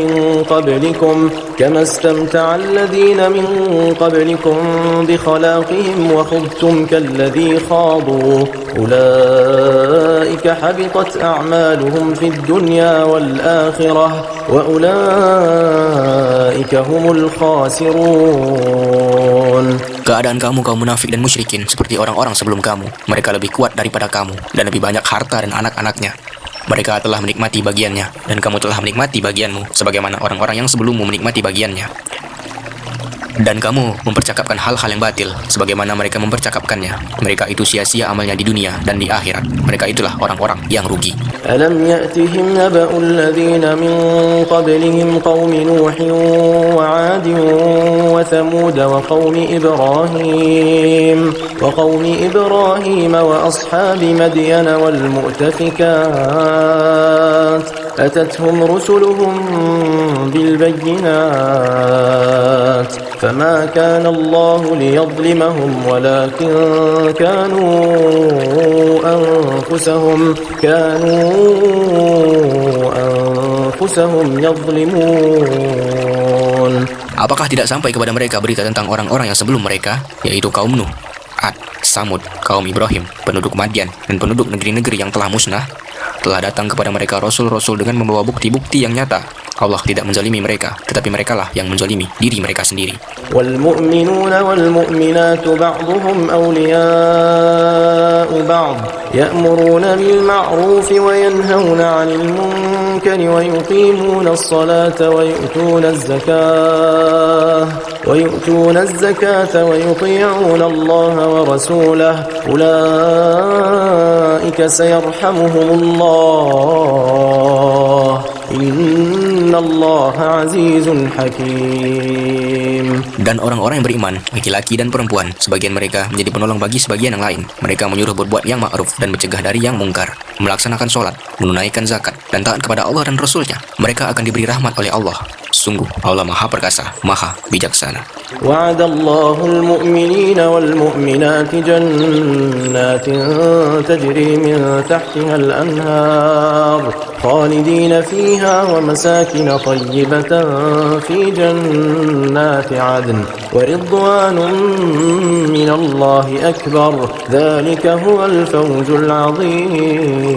من قبلكم بخلاقهم وخضتم كالذي خاضوا أولئك حبطت أعمالهم في الدنيا والآخرة وأولئك هم الخاسرون. Keadaan kamu kaum munafik dan musyrikin seperti orang-orang sebelum kamu. Mereka lebih kuat daripada kamu dan lebih banyak harta dan anak-anaknya. Mereka telah menikmati bagiannya dan kamu telah menikmati bagianmu sebagaimana orang-orang yang sebelummu menikmati bagiannya. Dan kamu mempercakapkan hal-hal yang batil sebagaimana mereka mempercakapkannya. Mereka itu sia-sia amalnya di dunia dan di akhirat. Mereka itulah orang-orang yang rugi. ألم يأتهم نبأ الذين من قبلهم قوم نوح وعاد وثمود وقوم إبراهيم وأصحاب مدين والمؤتفكات أتتهم رسلهم بالبينات فما كان الله ليظلمهم ولكن كانوا أنفسهم يظلمون. Apakah tidak sampai kepada mereka berita tentang orang-orang yang sebelum mereka, yaitu kaum Nuh, Ad, Samud, kaum Ibrahim, penduduk Madian, dan penduduk negeri-negeri yang telah musnah? Telah datang kepada mereka rasul-rasul dengan membawa bukti-bukti yang nyata. Allah tidak menzalimi mereka, tetapi merekalah yang menzalimi diri mereka sendiri. والمؤمنون والمؤمنات بعضهم أولياء بعض يأمرون بالمعروف وينهون عن المنكر ويقيمون الصلاة ويؤتون الزكاة ويطيعون الله ورسوله أولئك سيرحمهم الله إن الله عزيز حكيم. Dan orang-orang yang beriman, laki-laki dan perempuan, sebagian mereka menjadi penolong bagi sebagian yang lain. Mereka menyuruh berbuat yang ma'ruf dan mencegah dari yang mungkar, melaksanakan sholat, menunaikan zakat, dan taat kepada Allah dan Rasul-Nya. Mereka akan diberi rahmat oleh Allah. Sungguh, Allah Maha Perkasa, Maha Bijaksana. وعد الله المؤمنين والمؤمنات جنات تجري من تحتها الأنهار خالدين فيها ومساكن طيبة في جنات عدن ورضوان من الله أكبر ذلك هو الفوز العظيم.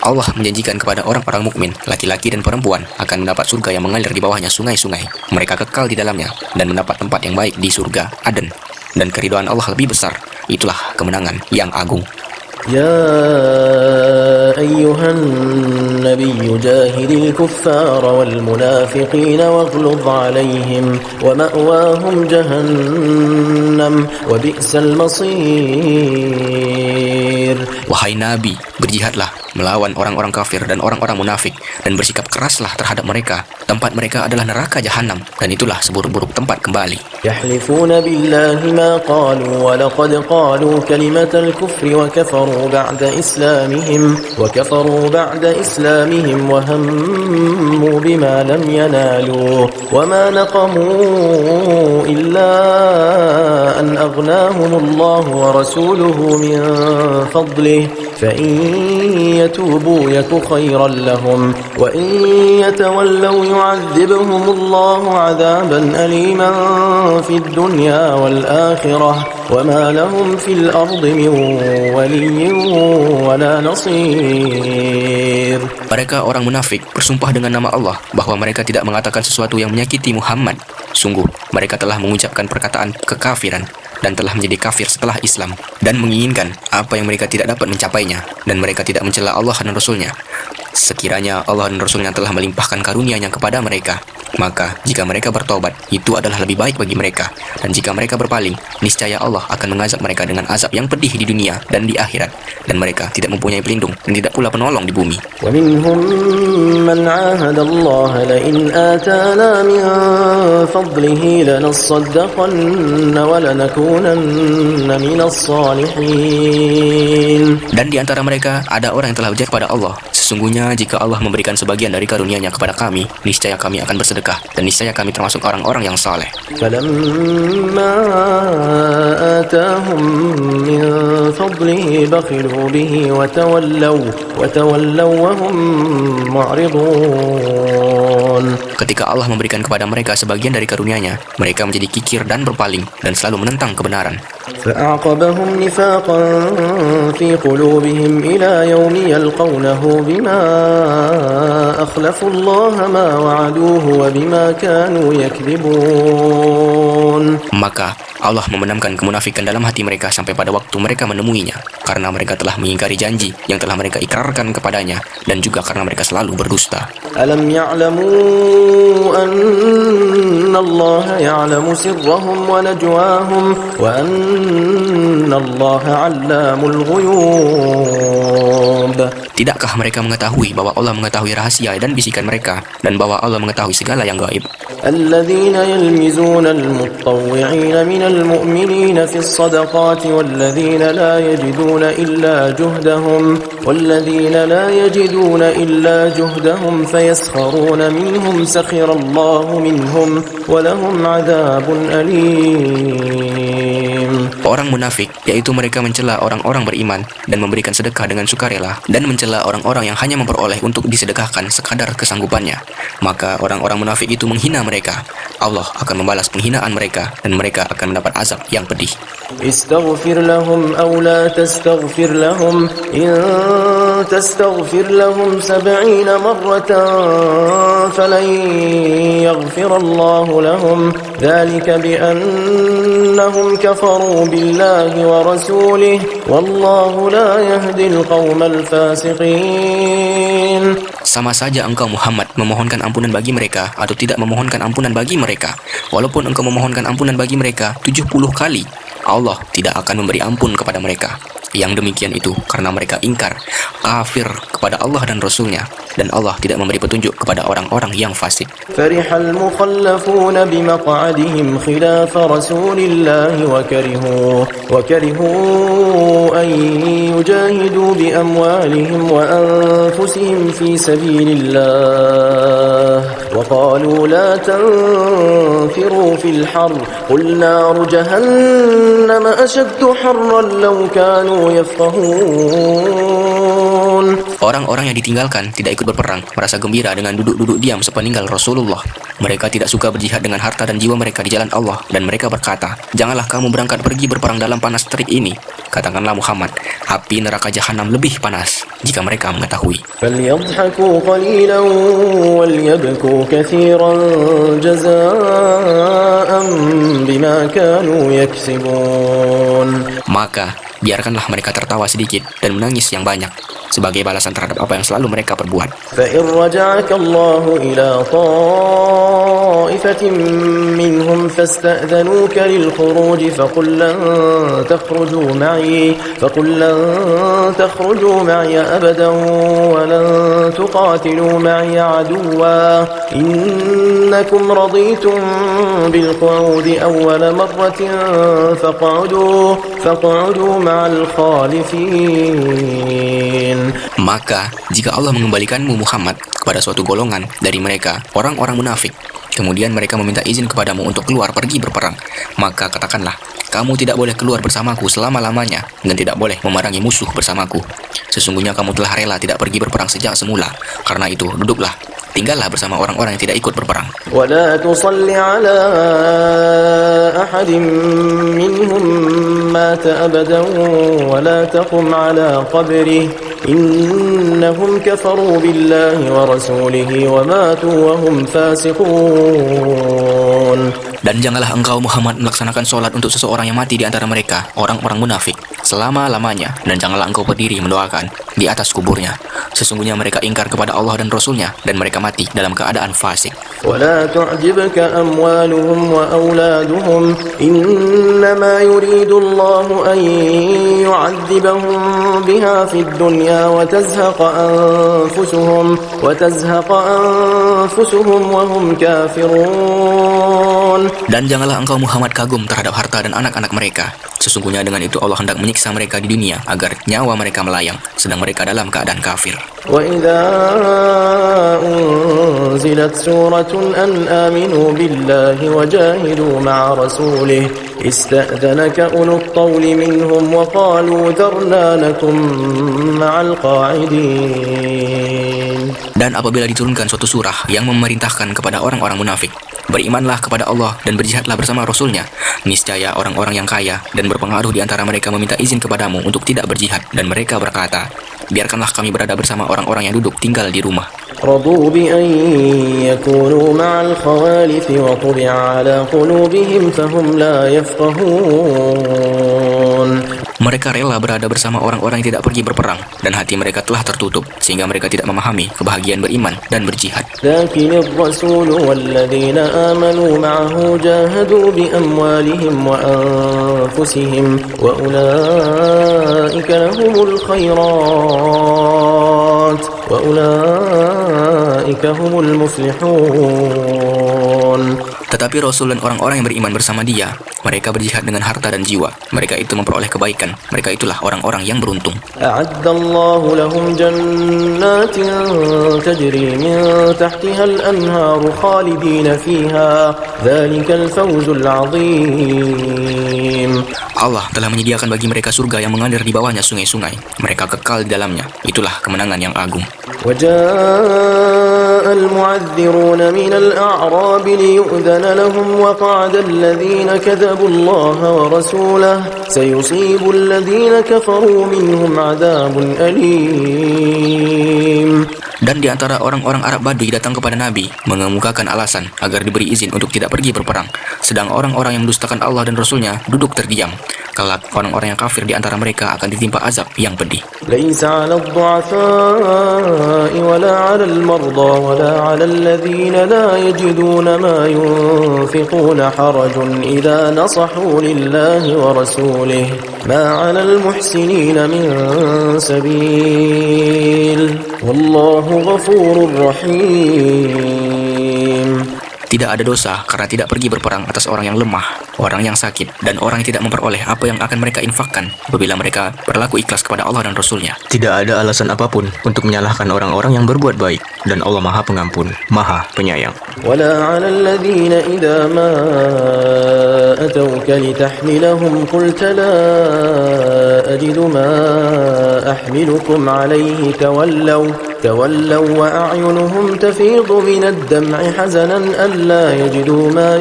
Allah menjanjikan kepada orang-orang mukmin, laki-laki dan perempuan, akan mendapat surga yang mengalir di bawahnya sungai-sungai. Mereka kekal di dalamnya dan mendapat tempat yang baik di surga Aden. Dan keridhaan Allah lebih besar. Itulah kemenangan yang agung. يا أيها النبي جاهد الكفار والمنافقين واغلظ عليهم ومأواهم جهنم وبئس المصير. Wahai Nabi, berjihadlah melawan orang-orang kafir dan orang-orang munafik dan bersikap keraslah terhadap mereka. Tempat mereka adalah neraka jahanam dan itulah seburuk-buruk tempat kembali. يحلفون بالله ما قالوا ولقد قالوا كلمة الكفر وكفروا بعد إسلامهم وهموا بما لم ينالوا وما نقموا إلا أن أغناهم الله ورسوله من فضله فإن يتوبوا يك خيرا لهم وإن يتولوا يعذبهم الله عذابا أليما في الدنيا والآخرة وما لهم في الأرض من ولي ولا نصير. Mereka orang munafik bersumpah dengan nama Allah bahwa mereka tidak mengatakan sesuatu yang menyakiti Muhammad. Sungguh, mereka telah mengucapkan perkataan kekafiran dan telah menjadi kafir setelah Islam dan menginginkan apa yang mereka tidak dapat mencapainya, dan mereka tidak mencela Allah dan Rasul-Nya. Sekiranya Allah dan Rasul-Nya telah melimpahkan karunia-Nya kepada mereka, maka jika mereka bertobat, itu adalah lebih baik bagi mereka. Dan jika mereka berpaling, niscaya Allah akan mengazab mereka dengan azab yang pedih di dunia dan di akhirat. Dan mereka tidak mempunyai pelindung dan tidak pula penolong di bumi. ومنهم من عاهد الله لئن آتانا من فضله لنصدقن ولنكونن من الصالحين. Dan di antara mereka ada orang yang telah berjanji kepada Allah, sesungguhnya jika Allah memberikan sebagian dari karunia-Nya kepada kami, niscaya kami akan bersedekah dan niscaya kami termasuk orang-orang yang saleh. فلما آتاهم من فضله بخلوا به وتولوا وهم معرضون. Ketika Allah memberikan kepada mereka sebagian dari karunia-Nya, mereka menjadi kikir dan berpaling dan selalu menentang kebenaran. فأعقبهم نفاقا في قلوبهم إلى يوم يلقونه بما أخلفوا الله ما وعدوه وبما كانوا يكذبون. Maka Allah membenamkan kemunafikan dalam hati mereka sampai pada waktu mereka menemuinya, karena mereka telah mengingkari janji yang telah mereka ikrarkan kepadanya, dan juga karena mereka selalu berdusta. ألم يعلموا أن الله يعلم سرهم ونجواهم وأن الله علام الغيوب. Tidakkah mereka mengetahui bahwa Allah mengetahui rahasia dan bisikan mereka, dan bahwa Allah mengetahui segala yang gaib? الذين يلمزون المطوعين من المؤمنين في الصدقات والذين لا يجدون إلا جهدهم فيسخرون منهم سخر الله منهم ولهم عذاب أليم. Orang munafik, yaitu mereka mencela orang-orang beriman dan memberikan sedekah dengan sukarela, dan mencela orang-orang yang hanya memperoleh untuk disedekahkan sekadar kesanggupannya. Maka orang-orang munafik itu menghina mereka. Allah akan membalas penghinaan mereka, dan mereka akan mendapat azab yang pedih. استغفر لهم أو لا تستغفر لهم إن تستغفر لهم 70 مرة فلن يغفر الله لهم ذلك بأنهم كفروا بالله ورسوله والله لا يهدي القوم الفاسقين. Sama saja engkau Muhammad memohonkan ampunan bagi mereka atau tidak memohonkan ampunan bagi mereka. Walaupun engkau memohonkan ampunan bagi mereka 70 kali, Allah tidak akan memberi ampun kepada mereka. Yang demikian itu karena mereka ingkar, kafir kepada Allah dan Rasulnya, dan Allah tidak memberi petunjuk kepada orang-orang yang fasik. فرح المخلفون بمقعدهم خلاف رسول الله وكرهوا أن يجاهدوا بأموالهم وأنفسهم في سبيل الله وقالوا لا تنفروا في الحر قل نار جهنم أشد حرا لو كانوا يفقهون. Orang-orang yang ditinggalkan tidak ikut berperang merasa gembira dengan duduk-duduk diam sepeninggal Rasulullah. Mereka tidak suka berjihad dengan harta dan jiwa mereka di jalan Allah, dan mereka berkata, janganlah kamu berangkat pergi berperang dalam panas terik ini. Katakanlah Muhammad, api neraka jahanam lebih panas jika mereka mengetahui. فليضحكوا قليلا وليبكوا كثيرا جزاء بما كانوا يكسبون. Maka biarkanlah mereka tertawa sedikit dan menangis yang banyak sebagai balasan terhadap apa yang selalu mereka perbuat. فإن رجعك الله إلى طائفة منهم فاستأذنوك للخروج فقل لن تخرجوا معي أبدا ولن تقاتلوا معي عدوا إنكم رضيتم بالقعود أول مرة فاقعدوا مع الخالفين. Maka jika Allah mengembalikanmu Muhammad kepada suatu golongan dari mereka, orang-orang munafik, kemudian mereka meminta izin kepadamu untuk keluar pergi berperang, maka katakanlah, kamu tidak boleh keluar bersamaku selama-lamanya dan tidak boleh memerangi musuh bersamaku. Sesungguhnya kamu telah rela tidak pergi berperang sejak semula. Karena itu, duduklah, tinggallah bersama orang-orang yang tidak ikut berperang. ولا تصل على أحد منهم مات أبدا ولا تقم على قبره إنهم كفروا بالله ورسوله وماتوا وهم فاسقون. Dan janganlah engkau Muhammad melaksanakan sholat untuk seseorang yang mati di antara mereka, orang-orang munafik, selama-lamanya, dan janganlah engkau berdiri mendoakan di atas kuburnya. Sesungguhnya mereka ingkar kepada Allah dan Rasulnya, dan mereka mati dalam keadaan fasik. ولا تعجبك أموالهم وأولادهم إنما يريد الله أن يعذبهم بها في الدنيا وتزهق أنفسهم وهم كافرون. Dan janganlah engkau Muhammad kagum terhadap harta dan anak-anak mereka. Sesungguhnya dengan itu Allah hendak menyiksa mereka di dunia agar nyawa mereka melayang, sedang mereka dalam keadaan kafir. وَإِذَا أُنزِلَتْ سُورَةٌ أَنْ آمِنُوا بِاللَّهِ وَجَاهِدُوا مَعَ رَسُولِهِ اسْتَأْذَنَكَ أُولُو الطَّوْلِ مِنْهُمْ وَقَالُوا ذَرْنَا نَكُنْ مَعَ الْقَاعِدِينَ. Dan apabila diturunkan suatu surah yang memerintahkan kepada orang-orang munafik, berimanlah kepada Allah dan berjihadlah bersama Rasulnya, niscaya orang-orang yang kaya dan berpengaruh di antara mereka meminta izin kepadamu untuk tidak berjihad, dan mereka berkata, biarkanlah kami berada bersama orang-orang yang duduk tinggal di rumah. رضوا بأن يكونوا مع الخوالف وطبع على قلوبهم فهم لا يفقهون. Mereka rela berada bersama orang-orang yang tidak pergi berperang, dan hati mereka telah tertutup, sehingga mereka tidak memahami kebahagiaan beriman dan berjihad. لكن الرسول والذين آمنوا معه جاهدوا بأموالهم وأنفسهم وأولئك لهم الخيرات وأولئك هم المفلحون. Tetapi Rasul dan orang-orang yang beriman bersama dia, mereka berjihad dengan harta dan jiwa. Mereka itu memperoleh kebaikan. Mereka itulah orang-orang yang beruntung. أعد الله لهم جنات تجري من تحتها الأنهار خالدين فيها ذلك الفوز العظيم. Allah telah menyediakan bagi mereka surga yang mengalir di bawahnya sungai-sungai. Mereka kekal di dalamnya. Itulah kemenangan yang agung. وجاء المعذرون من الأعراب ليؤذن لهم وقعد الذين كذبوا الله ورسوله سيصيب الذين كفروا منهم عذاب أليم. Dan di antara orang-orang Arab Badui datang kepada Nabi mengemukakan alasan agar diberi izin untuk tidak pergi berperang. Sedang orang-orang yang mendustakan Allah dan Rasulnya duduk terdiam. Kelak orang-orang yang kafir di antara mereka akan ditimpa azab yang pedih. ليس على الضعفاء ولا على المرضى ولا على الذين لا يجدون ما ينفقون حرج إذا نصحوا لله ورسوله ما على المحسنين من سبيل والله غفور رحيم. Tidak ada dosa karena tidak pergi berperang atas orang yang lemah, orang yang sakit, dan orang yang tidak memperoleh apa yang akan mereka infakkan apabila mereka berlaku ikhlas kepada Allah dan Rasul-Nya. Tidak ada alasan apapun untuk menyalahkan orang-orang yang berbuat baik, dan Allah Maha Pengampun, Maha Penyayang. ولا على الذين إذا ما أتوك لتحملهم قلت لا أجد ما أحملكم عليه تولوا وأعينهم تفيض من الدمع حزنا ألا يجدوا ما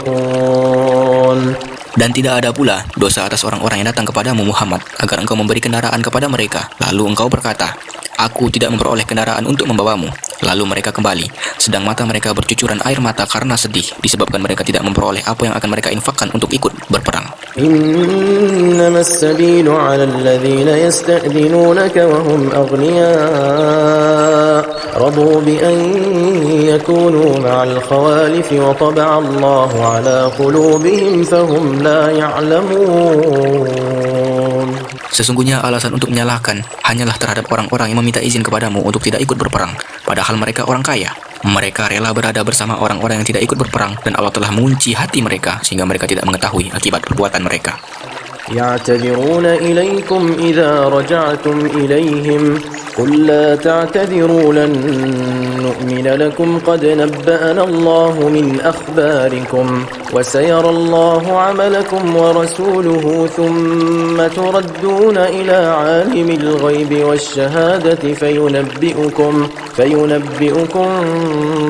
ينفقون. Dan tidak ada pula dosa atas orang-orang yang datang kepadamu Muhammad agar engkau memberi kendaraan kepada mereka. Lalu engkau berkata, aku tidak memperoleh kendaraan untuk membawamu. Lalu mereka kembali, sedang mata mereka bercucuran air mata karena sedih, disebabkan mereka tidak memperoleh apa yang akan mereka infakkan untuk ikut berperang. إنما السبيل على الذين يستأذنونك وهم أغنياء رضوا بأن يكونوا مع الخوالف وطبع الله على قلوبهم فهم لا يعلمون. Sesungguhnya alasan untuk menyalahkan hanyalah terhadap orang-orang yang meminta izin kepadamu untuk tidak ikut berperang, padahal mereka orang kaya. Mereka rela berada bersama orang-orang yang tidak ikut berperang, dan Allah telah mengunci hati mereka sehingga mereka tidak mengetahui akibat perbuatan mereka. يعتذرون إليكم إذا رجعتم إليهم قل لا تعتذروا لن نؤمن لكم قد نبأنا الله من أخباركم وسيرى الله عملكم ورسوله ثم تردون إلى عالم الغيب والشهادة فينبئكم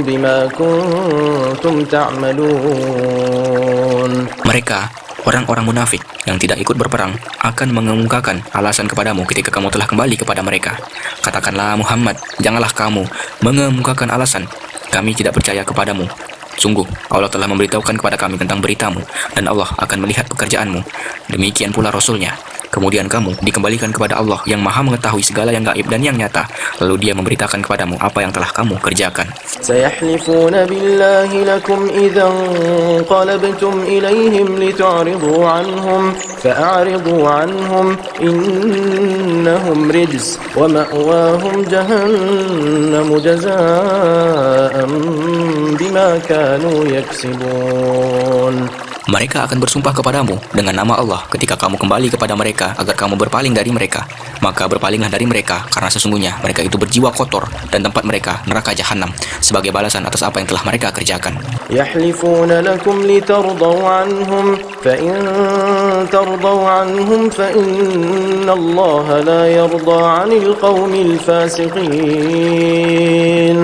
بما كنتم تعملون. Mereka, orang-orang munafik yang tidak ikut berperang, akan mengemukakan alasan kepadamu ketika kamu telah kembali kepada mereka. Katakanlah Muhammad, janganlah kamu mengemukakan alasan, kami tidak percaya kepadamu. Sungguh, Allah telah memberitahukan kepada kami tentang beritamu, dan Allah akan melihat pekerjaanmu. Demikian pula Rasulnya. Kemudian kamu dikembalikan kepada Allah yang maha mengetahui segala yang gaib dan yang nyata. Lalu dia memberitakan kepadamu apa yang telah kamu kerjakan. سيحلفون بالله لكم إذا انقلبتم إليهم لتعرضوا عنهم فأعرضوا عنهم إنهم رجس ومأواهم جهنم جزاء بما كانوا يكسبون. Mereka akan bersumpah kepadamu dengan nama Allah ketika kamu kembali kepada mereka agar kamu berpaling dari mereka. Maka berpalinglah dari mereka, karena sesungguhnya mereka itu berjiwa kotor dan tempat mereka neraka jahanam sebagai balasan atas apa yang telah mereka kerjakan. يحلفون لكم لترضوا عنهم فإن ترضوا عنهم فإن الله لا يرضى عن القوم الفاسقين.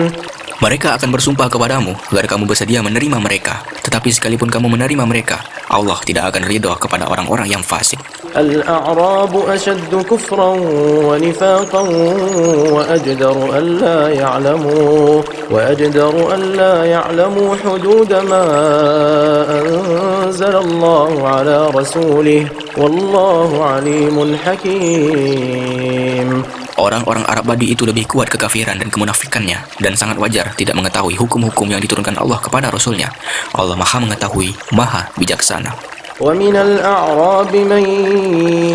Mereka akan bersumpah kepadamu agar kamu bersedia menerima mereka. Tetapi sekalipun kamu menerima mereka, Allah tidak akan ridho kepada orang-orang yang fasik. الأعراب أشد كفرا ونفاقا وأجدر ألا يعلموا حدود ما أنزل الله على رسوله والله عليم حكيم. Orang-orang Arab Badi itu lebih kuat kekafiran dan kemunafikannya, dan sangat wajar tidak mengetahui hukum-hukum yang diturunkan Allah kepada Rasulnya. Allah Maha mengetahui, Maha bijaksana. ومن الأعراب من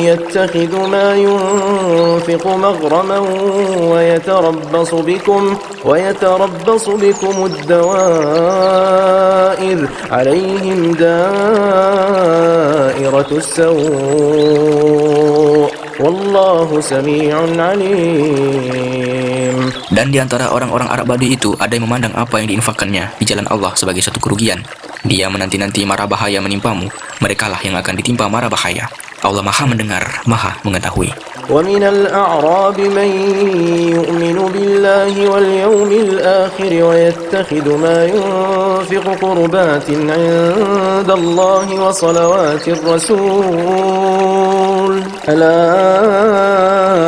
يتخذ ما ينفق مغرما ويتربص بكم الدوائر عليهم دائرة السوء والله سميع عليم. Dan di antara orang-orang Arab Badi itu ada yang memandang apa yang diinfakkannya di jalan Allah sebagai satu kerugian. Dia menanti-nanti mara bahaya menimpamu. Merekalah yang akan ditimpa mara bahaya. Allah Maha mendengar, Maha mengetahui. ومن الأعراب من يؤمن بالله واليوم الآخر ويتخذ ما ينفق قربات عند الله وصلوات الرسول ألا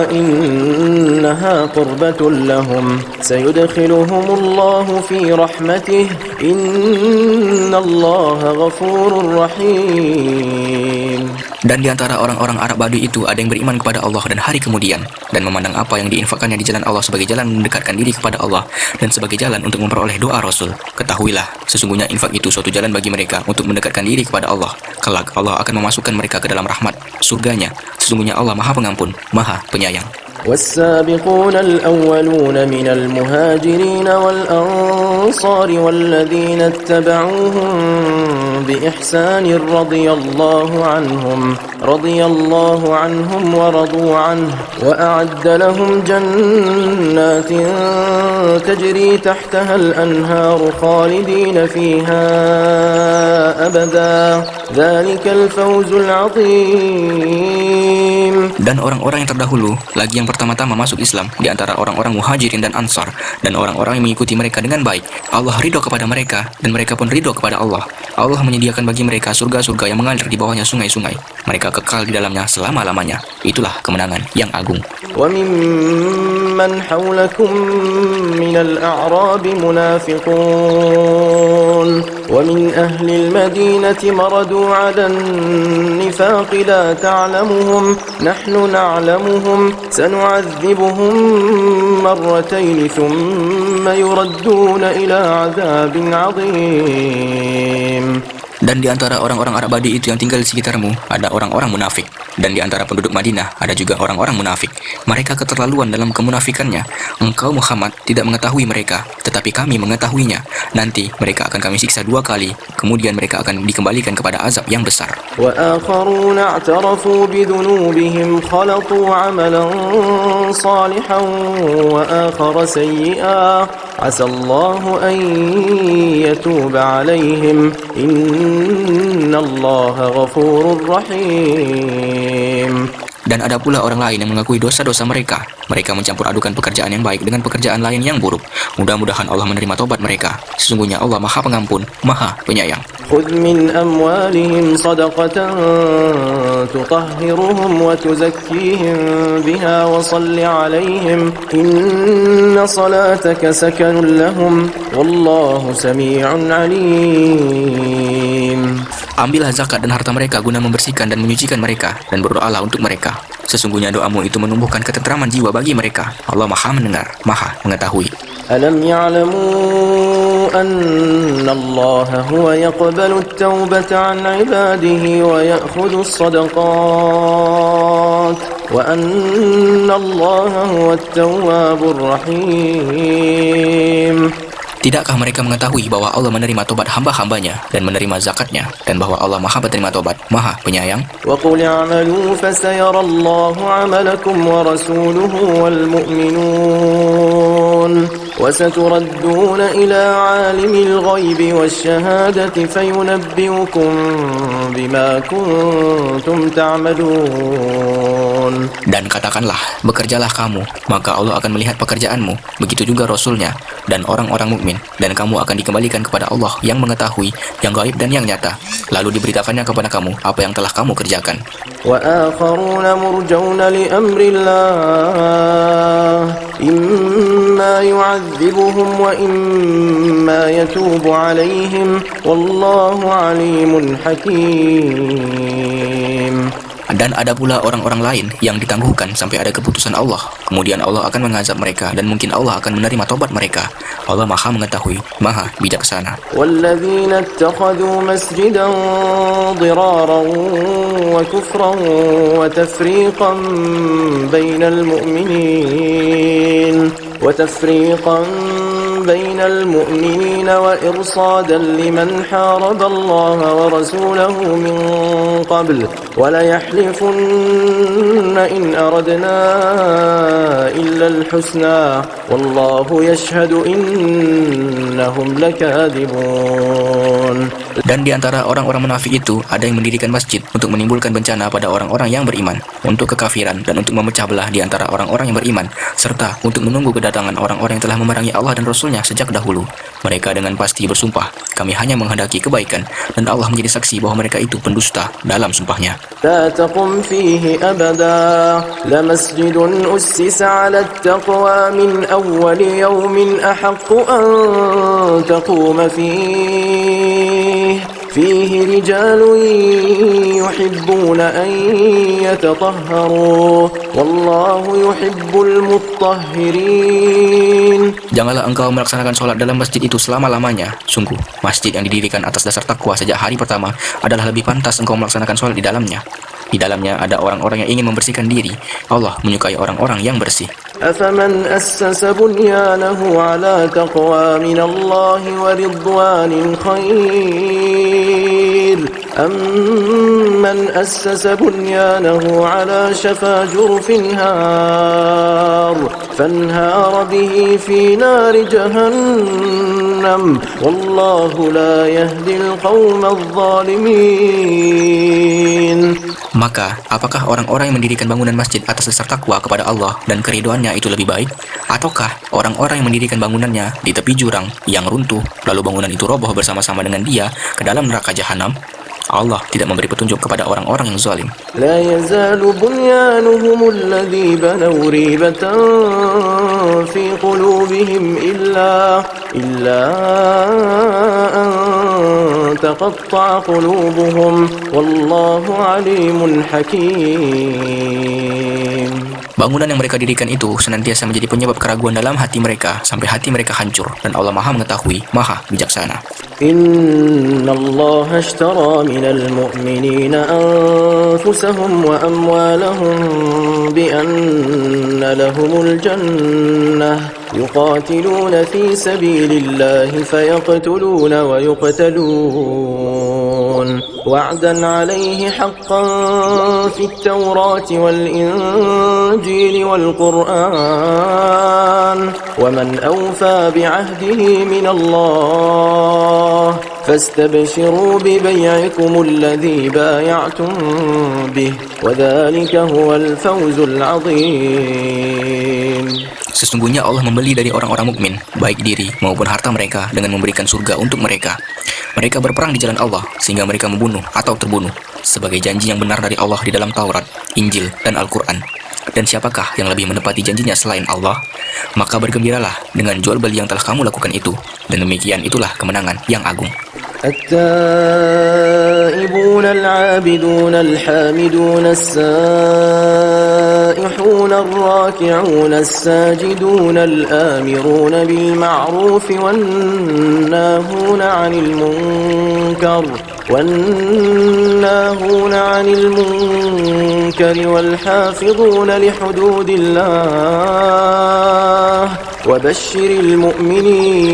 إنها قربة لهم سيدخلهم الله في رحمته إن الله غفور رحيم. Dan di antara orang-orang Arab Badi itu ada yang beriman kepada Allah dan hari kemudian, dan memandang apa yang diinfakkannya di jalan Allah sebagai jalan mendekatkan diri kepada Allah dan sebagai jalan untuk memperoleh doa Rasul. Ketahuilah, sesungguhnya infak itu suatu jalan bagi mereka untuk mendekatkan diri kepada Allah. Kelak Allah akan memasukkan mereka ke dalam rahmat surganya. Sesungguhnya Allah Maha Pengampun, Maha Penyayang. والسابقون الأولون من المهاجرين والأنصار والذين اتبعوهم بإحسان رضي الله عنهم ورضوا عنه وأعد لهم جنات تجري تحتها الأنهار خالدين فيها أبدا ذلك الفوز العظيم. Dan orang-orang yang terdahulu, lagi yang pertama-tama masuk Islam di antara orang-orang Muhajirin dan Ansar, dan orang-orang yang mengikuti mereka dengan baik, Allah ridho kepada mereka dan mereka pun ridho kepada Allah. Allah menyediakan bagi mereka surga-surga yang mengalir di bawahnya sungai-sungai. Mereka kekal di dalamnya selama-lamanya. Itulah kemenangan yang agung. وممن حولكم من الأعراب منافقون ومن أهل المدينة مردوا على النفاق لا تعلمهم نحن نعلمهم سنعذبهم مرتين ثم يردون إلى عذاب عظيم. Dan di antara orang-orang Arab Badi itu yang tinggal di sekitarmu, ada orang-orang munafik. Dan di antara penduduk Madinah, ada juga orang-orang munafik. Mereka keterlaluan dalam kemunafikannya. Engkau Muhammad tidak mengetahui mereka, tetapi kami mengetahuinya. Nanti mereka akan kami siksa 2 kali, kemudian mereka akan dikembalikan kepada azab yang besar. وآخرون اعترفوا بذنوبهم خلطوا عملا صالحا وآخر سيئا عسى الله أن يتوب عليهم إن الله غفور رحيم. Dan ada pula orang lain yang mengakui dosa-dosa mereka. Mereka mencampur adukan pekerjaan yang baik dengan pekerjaan lain yang buruk. Mudah-mudahan Allah menerima tobat mereka. Sesungguhnya Allah Maha Pengampun, Maha Penyayang. خذ من أموالهم صدقة تطهرهم وتزكيهم بها وصل عليهم إن صلاتك سكن لهم والله سميع عليم. Ambillah zakat dan harta mereka guna membersihkan dan menyucikan mereka, dan berdoalah untuk mereka. Sesungguhnya doamu itu menumbuhkan ketentraman jiwa bagi mereka. Allah Maha mendengar, Maha mengetahui. ألم يعلموا أن الله هو يقبل التوبة عن عباده ويأخذ الصدقات وأن الله هو التواب الرحيم. Tidakkah mereka mengetahui bahwa Allah menerima tobat hamba-hambanya dan menerima zakatnya, dan bahwa Allah Maha penerima tobat, Maha Penyayang? وقل اعملوا فسيرى الله عملكم ورسوله والمؤمنون وستردون إلى عالم الغيب والشهادة فينبئكم بما كنتم تعملون. Dan katakanlah, bekerjalah kamu, maka Allah akan melihat pekerjaanmu, begitu juga Rasulnya dan orang-orang mukmin, dan kamu akan dikembalikan kepada Allah yang mengetahui yang gaib dan yang nyata, lalu diberitakannya kepada kamu apa yang telah kamu kerjakan. وآخرون مرجون لأمر الله إما يعذبهم وإما يتوب عليهم والله عليم حكيم. Dan ada pula orang-orang lain yang ditangguhkan sampai ada keputusan Allah. Kemudian Allah akan mengazab mereka dan mungkin Allah akan menerima tobat mereka. Allah Maha mengetahui, Maha bijaksana. والذين اتخذوا مسجدا ضرارا وكفرا وتفريقا بين المؤمنين وإرصادا لمن حارب الله ورسوله من قبل وليحلفن إن أردنا إلا الحسنى والله يشهد إنهم لكاذبون. Dan di antara orang-orang munafik itu ada yang mendirikan masjid untuk menimbulkan bencana pada orang-orang yang beriman, untuk kekafiran dan untuk memecah belah di antara orang-orang yang beriman, serta untuk menunggu kedatangan orang-orang yang telah memerangi Allah dan Rasulnya sejak dahulu. Mereka dengan pasti bersumpah, kami hanya menghendaki kebaikan, dan Allah menjadi saksi bahwa mereka itu pendusta dalam sumpahnya. لا تقم فيه أبدا لمسجد أسس على التقوى من أول يوم أحق أن تقوم فيه رجال يحبون أن يتطهروا والله يحب المطهرين. Janganlah engkau melaksanakan sholat dalam masjid itu selama-lamanya. Sungguh, masjid yang didirikan atas dasar takwa sejak hari pertama adalah lebih pantas engkau melaksanakan sholat di dalamnya. Di dalamnya ada orang-orang yang ingin membersihkan diri. Allah menyukai orang-orang yang bersih. أفمن أسس بنيانه على تقوى من الله ورضوان خير أم من أسس بنيانه على شفا جرف فانهار به في نار جهنم والله لا يهدي القوم الظالمين. Maka, apakah orang-orang yang mendirikan bangunan masjid atas dasar takwa kepada Allah dan keriduannya itu lebih baik? Ataukah orang-orang yang mendirikan bangunannya di tepi jurang yang runtuh, lalu bangunan itu roboh bersama-sama dengan dia ke dalam neraka jahanam? Allah tidak memberi petunjuk kepada orang-orang yang zalim. لا يزال بنيانهم الذي بنوا ريبة في قلوبهم إلا أن تقطع قلوبهم والله عليم حكيم. Bangunan yang mereka dirikan itu senantiasa menjadi penyebab keraguan dalam hati mereka sampai hati mereka hancur, dan Allah Maha mengetahui, Maha bijaksana. إن الله اشترى من المؤمنين أنفسهم وأموالهم بأن لهم الجنة يقاتلون في سبيل الله فيقتلون ويقتلون وعدا عليه حقا في التوراة والإنجيل والقرآن ومن أوفى بعهده من الله فاستبشروا ببيعكم الذي بايعتم به وذلك هو الفوز العظيم. Sesungguhnya Allah membeli dari orang-orang mukmin, baik diri maupun harta mereka dengan memberikan surga untuk mereka. Mereka berperang di jalan Allah sehingga mereka membunuh atau terbunuh sebagai janji yang benar dari Allah di dalam Taurat, Injil, dan Al-Quran. Dan siapakah yang lebih menepati janjinya selain Allah? Maka bergembiralah dengan jual beli yang telah kamu lakukan itu, dan demikian itulah kemenangan yang agung. التائبون العابدون الحامدون السائحون الراكعون الساجدون الآمرون بالمعروف والناهون عن المنكر والحافظون لحدود الله وبشر المؤمنين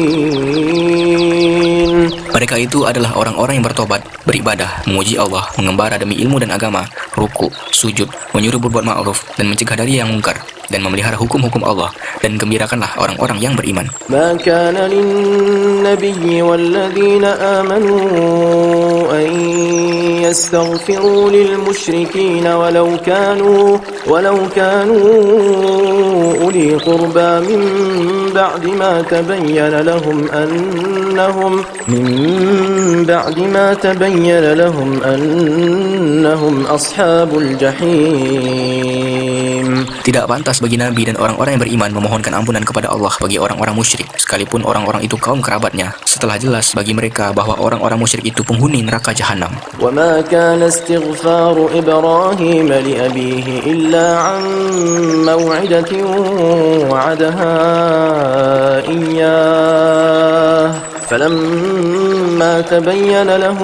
Mereka itu adalah orang-orang yang bertobat, beribadah, memuji Allah, mengembara demi ilmu dan agama, ruku, sujud, menyuruh berbuat ma'ruf dan mencegah dari yang mungkar, dan memelihara hukum-hukum Allah, dan gembirakanlah orang-orang yang beriman. ما كان للنبي والذين آمنوا أن يستغفروا للمشركين ولو كانوا أولي قربى من بعد ما تبين لهم أنهم أصحاب الجحيم. Tidak pantas bagi Nabi dan orang-orang yang beriman memohonkan ampunan kepada Allah bagi orang-orang musyrik, sekalipun orang-orang itu kaum kerabatnya, setelah jelas bagi mereka bahwa orang-orang musyrik itu penghuni neraka jahanam. وما كان استغفار إبراهيم لأبيه إلا عن موعدة وعدها إياه فلما تبين له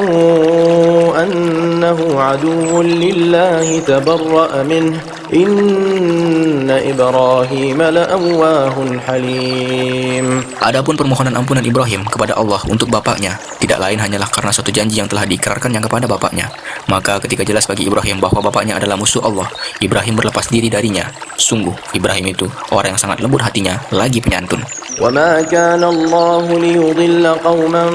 أنه عدو لله تبرأ منه إن إبراهيم لأواه حليم. Adapun permohonan ampunan Ibrahim kepada Allah untuk bapaknya tidak lain hanyalah karena suatu janji yang telah diikrarkannya kepada bapaknya. Maka ketika jelas bagi Ibrahim bahwa bapaknya adalah musuh Allah, Ibrahim berlepas diri darinya. Sungguh Ibrahim itu orang yang sangat lembut hatinya, lagi penyantun. وما كان الله ليضل قوما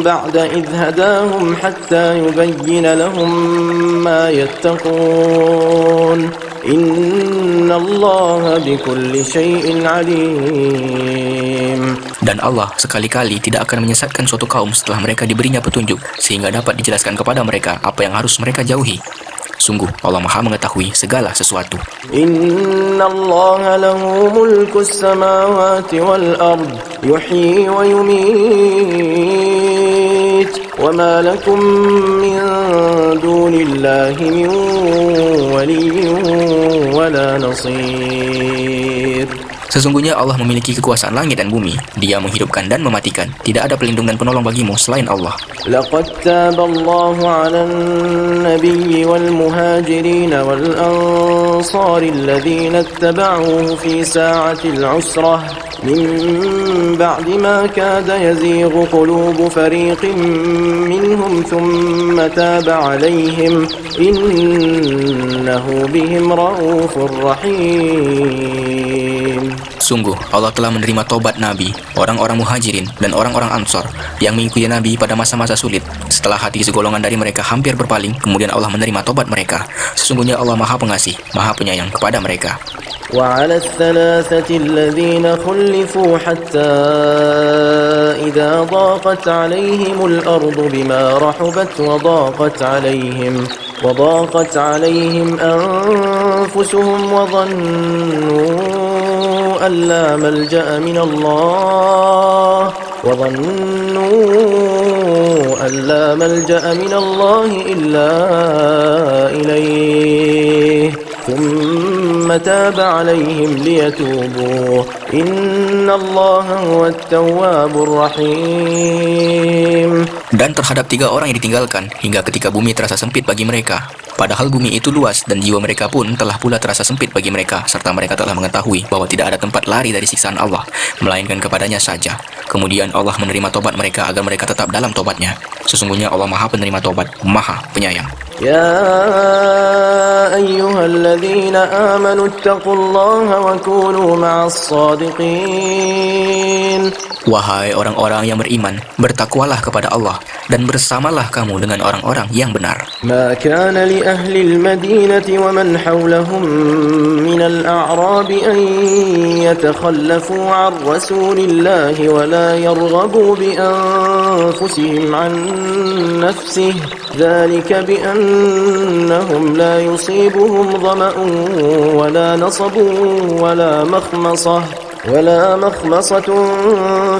بعد إذ هداهم حتى يبين لهم ما يتقون إن الله بكل شيء عليم. Dan Allah sekali-kali tidak akan menyesatkan suatu kaum setelah mereka diberinya petunjuk, sehingga dapat dijelaskan kepada mereka apa yang harus mereka jauhi. Sungguh Allah Maha mengetahui segala sesuatu. Inna Allah lahu mulku samawati wal ard yuhyi wa yumit wa ma lakum min dunillahi min waliyyin wa la nasir. Sesungguhnya Allah memiliki kekuasaan langit dan bumi. Dia menghidupkan dan mematikan. Tidak ada pelindung dan penolong bagimu selain Allah. Laqad taballahu 'alan nabiyyi wal muhajirin wal ansari alladhina ittaba'uhu fi sa'atil 'usrah min ba'di ma kada yazighu qulubu fariqin minhum thumma taba 'alayhim innahu bihim raufur rahim. Sungguh, Allah telah menerima tobat Nabi, orang-orang muhajirin, dan orang-orang ansor yang mengikuti Nabi pada masa-masa sulit. Setelah hati segolongan dari mereka hampir berpaling, kemudian Allah menerima tobat mereka. Sesungguhnya Allah Maha Pengasih, Maha Penyayang kepada mereka. وعلى الثلاثة الذين خلفوا حتى إذا ضاقت عليهم الأرض بما رحبت وضاقت عليهم أنفسهم وظنوا أن لا ملجأ من الله إلا إليه ثم تاب عليهم ليتوبوا إن الله هو التواب الرحيم. Dan terhadap 3 orang yang ditinggalkan hingga ketika bumi terasa sempit bagi mereka. Padahal bumi itu luas dan jiwa mereka pun telah pula terasa sempit bagi mereka, serta mereka telah mengetahui bahwa tidak ada tempat lari dari siksaan Allah, melainkan kepadanya saja. Kemudian Allah menerima tobat mereka agar mereka tetap dalam tobatnya. Sesungguhnya Allah Maha Penerima Tobat, Maha Penyayang. يا أيها الذين آمنوا اتقوا الله وكونوا مع الصادقين. Wahai orang-orang yang beriman, bertakwalah kepada Allah dan bersamalah kamu dengan orang-orang yang benar. ما كان لأهل المدينة ومن حولهم من الأعراب أن يتخلفوا عن رسول الله ولا يرغبوا بأنفسهم عن نفسه ذلك بأنهم لا يصيبهم ظمأ ولا نصب ولا مخمصة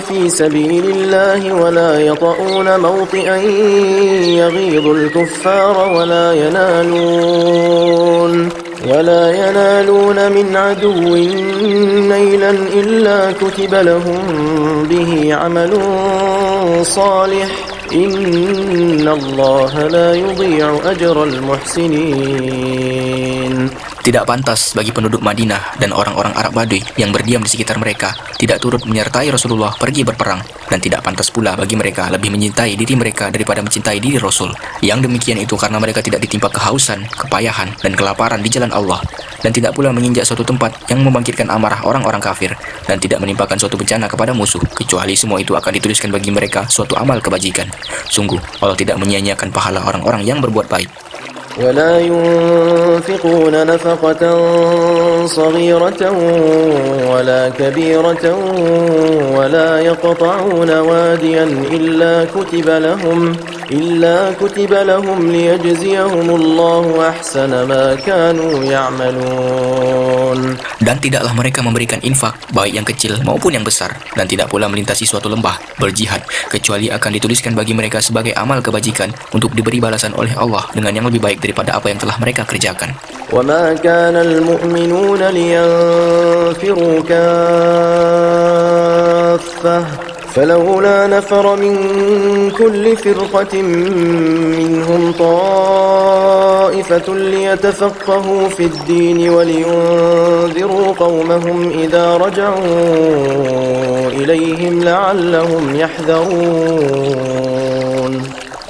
في سبيل الله ولا يطؤون موطئا يغيظ الكفار ولا ينالون من عدو نيلا إلا كتب لهم به عمل صالح إن الله لا يضيع أجر المحسنين. Tidak pantas bagi penduduk Madinah dan orang-orang Arab Badui yang berdiam di sekitar mereka tidak turut menyertai Rasulullah pergi berperang, dan tidak pantas pula bagi mereka lebih mencintai diri mereka daripada mencintai diri Rasul. Yang demikian itu karena mereka tidak ditimpa kehausan, kepayahan, dan kelaparan di jalan Allah, dan tidak pula menginjak suatu tempat yang membangkitkan amarah orang-orang kafir, dan tidak menimpakan suatu bencana kepada musuh, kecuali semua itu akan dituliskan bagi mereka suatu amal kebajikan. Sungguh, Allah tidak menyia-nyiakan pahala orang-orang yang berbuat baik. ولا ينفقون نفقة صغيرة ولا كبيرة ولا يقطعون واديا إلا كتب لهم ليجزيهم الله أحسن ما كانوا يعملون. Dan tidaklah mereka memberikan infak, baik yang kecil maupun yang besar, dan tidak pula melintasi suatu lembah berjihad, kecuali akan dituliskan bagi mereka sebagai amal kebajikan untuk diberi balasan oleh Allah dengan yang lebih baik daripada apa yang telah mereka kerjakan. وما كان المؤمنون لينفروا كافة فلولا نفر من كل فرقة منهم طائفة ليتفقهوا في الدين ولينذروا قومهم إذا رجعوا إليهم لعلهم يحذرون.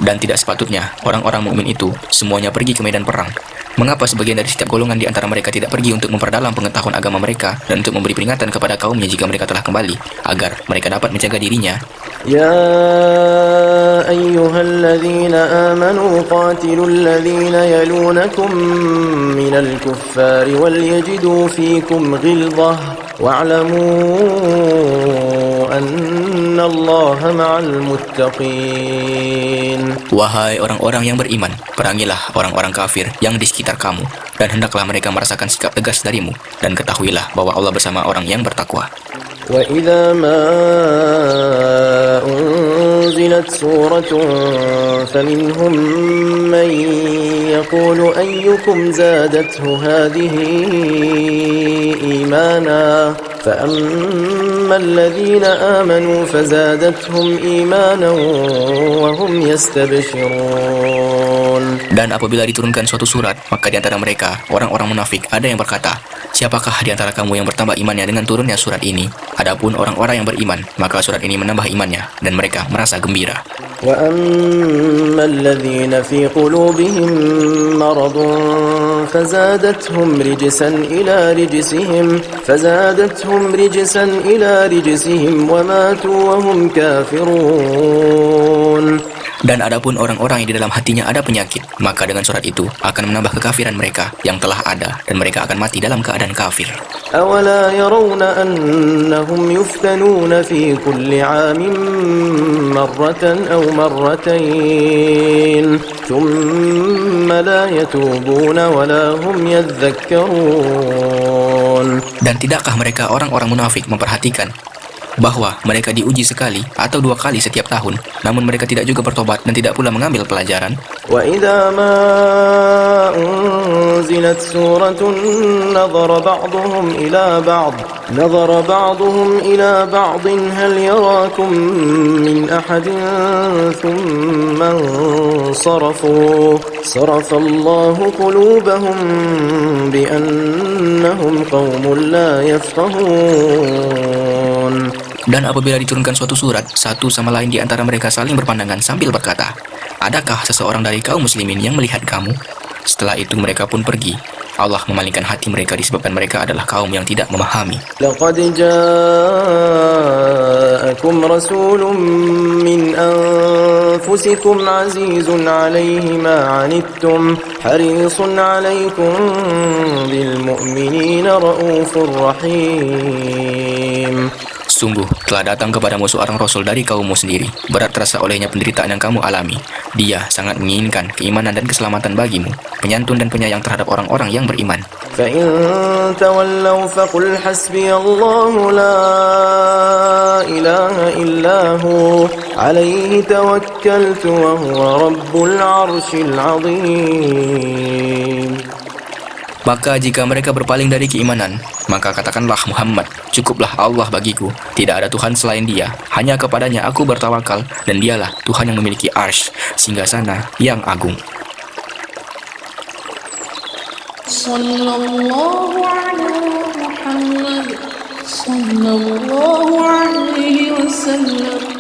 Dan tidak sepatutnya orang-orang mukmin itu semuanya pergi ke medan perang. Mengapa sebagian dari setiap golongan di antara mereka tidak pergi untuk memperdalam pengetahuan agama mereka dan untuk memberi peringatan kepada kaumnya jika mereka telah kembali, agar mereka dapat menjaga dirinya? Ya ayyuhalladzina amanu qatilul ladzina yalunakum minal kuffari wal yajidu fikum ghilzah wa'lamu annallaha ma'al muttaqin. Wahai orang-orang yang beriman, perangilah orang-orang kafir yang di sekitar kamu, dan hendaklah mereka merasakan sikap tegas darimu, dan ketahuilah bahwa Allah bersama orang yang bertakwa. وَإِذَا مَا أُنْزِلَتْ سُورَةٌ فَمِنْهُمْ مَنْ يَقُولُ أَيُّكُمْ زَادَتْهُ هَذِهِ إِيمَانًا فَأَمَّا الَّذِينَ آمَنُوا فَزَادَتْهُمْ إِيمَانًا وَهُمْ يَسْتَبْشِرُونَ. Dan apabila diturunkan suatu surat, maka di antara mereka, orang-orang munafik, ada yang berkata, siapakah di antara kamu yang bertambah imannya dengan turunnya surat ini? Adapun orang-orang yang beriman, maka surat ini menambah imannya, dan mereka merasa gembira. وَأَمَّا الَّذِينَ فِي قُلُوبِهِم مَّرَضٌ فَزَادَتْهُمْ رِجْسًا إِلَى رِجْسِهِمْ وَمَاتُوا وَهُمْ كَافِرُونَ. Dan adapun orang-orang yang di dalam hatinya ada penyakit, maka dengan surat itu akan menambah kekafiran mereka yang telah ada, dan mereka akan mati dalam keadaan kafir. أَوَلَا يَرَوْنَ أَنَّهُمْ يُفْتَنُونَ فِي كُلِّ عَامٍ مَرَّةً أَوْ مَرَّتَيْنِ ثُمَّ لَا يَتُوبُونَ وَلَا هُمْ يَذَّكَّرُونَ. Dan tidakkah mereka orang-orang munafik memperhatikan bahwa mereka diuji sekali atau dua kali setiap tahun, namun mereka tidak juga bertobat dan tidak pula mengambil pelajaran? وَإِذَا مَا أُنْزِلَتْ سُورَةٌ نَظَرَ بَعْضُهُمْ إِلَى بَعْضٍ هَلْ يَرَاكُمْ مِنْ أَحَدٍ ثُمَّ انصَرَفُوا صَرَفَ اللَّهُ قُلُوبَهُمْ بِأَنَّهُمْ قَوْمٌ لَا يَفْقَهُونَ. Dan apabila diturunkan suatu surat, satu sama lain di antara mereka saling berpandangan sambil berkata, adakah seseorang dari kaum muslimin yang melihat kamu? Setelah itu mereka pun pergi. Allah memalingkan hati mereka disebabkan mereka adalah kaum yang tidak memahami. لَقَدْ جَاءَكُمْ رَسُولٌ مِّنْ أَنفُسِكُمْ عَزِيزٌ عَلَيْهِ مَا عَنِتُّمْ حَرِيصٌ عَلَيْكُمْ بِالْمُؤْمِنِينَ رَءُوفٌ رَحِيمٌ. Sungguh, telah datang kepadamu seorang Rasul dari kaummu sendiri. Berat terasa olehnya penderitaan yang kamu alami. Dia sangat menginginkan keimanan dan keselamatan bagimu, penyantun dan penyayang terhadap orang-orang yang beriman. فَإِن تَوَلَّوْا فَقُلْ حَسْبِيَ اللَّهُ لَا إِلَهَ إِلَّا هُوَ عَلَيْهِ تَوَكَّلْتُ وَهُوَ رَبُّ الْعَرْشِ الْعَظِيمِ. Maka jika mereka berpaling dari keimanan, maka katakanlah Muhammad, cukuplah Allah bagiku, tidak ada Tuhan selain Dia, hanya kepadanya aku bertawakal, dan Dialah Tuhan yang memiliki arsy, singgasana yang agung. sallallahu ala Muhammad sallallahu alaihi wasallam.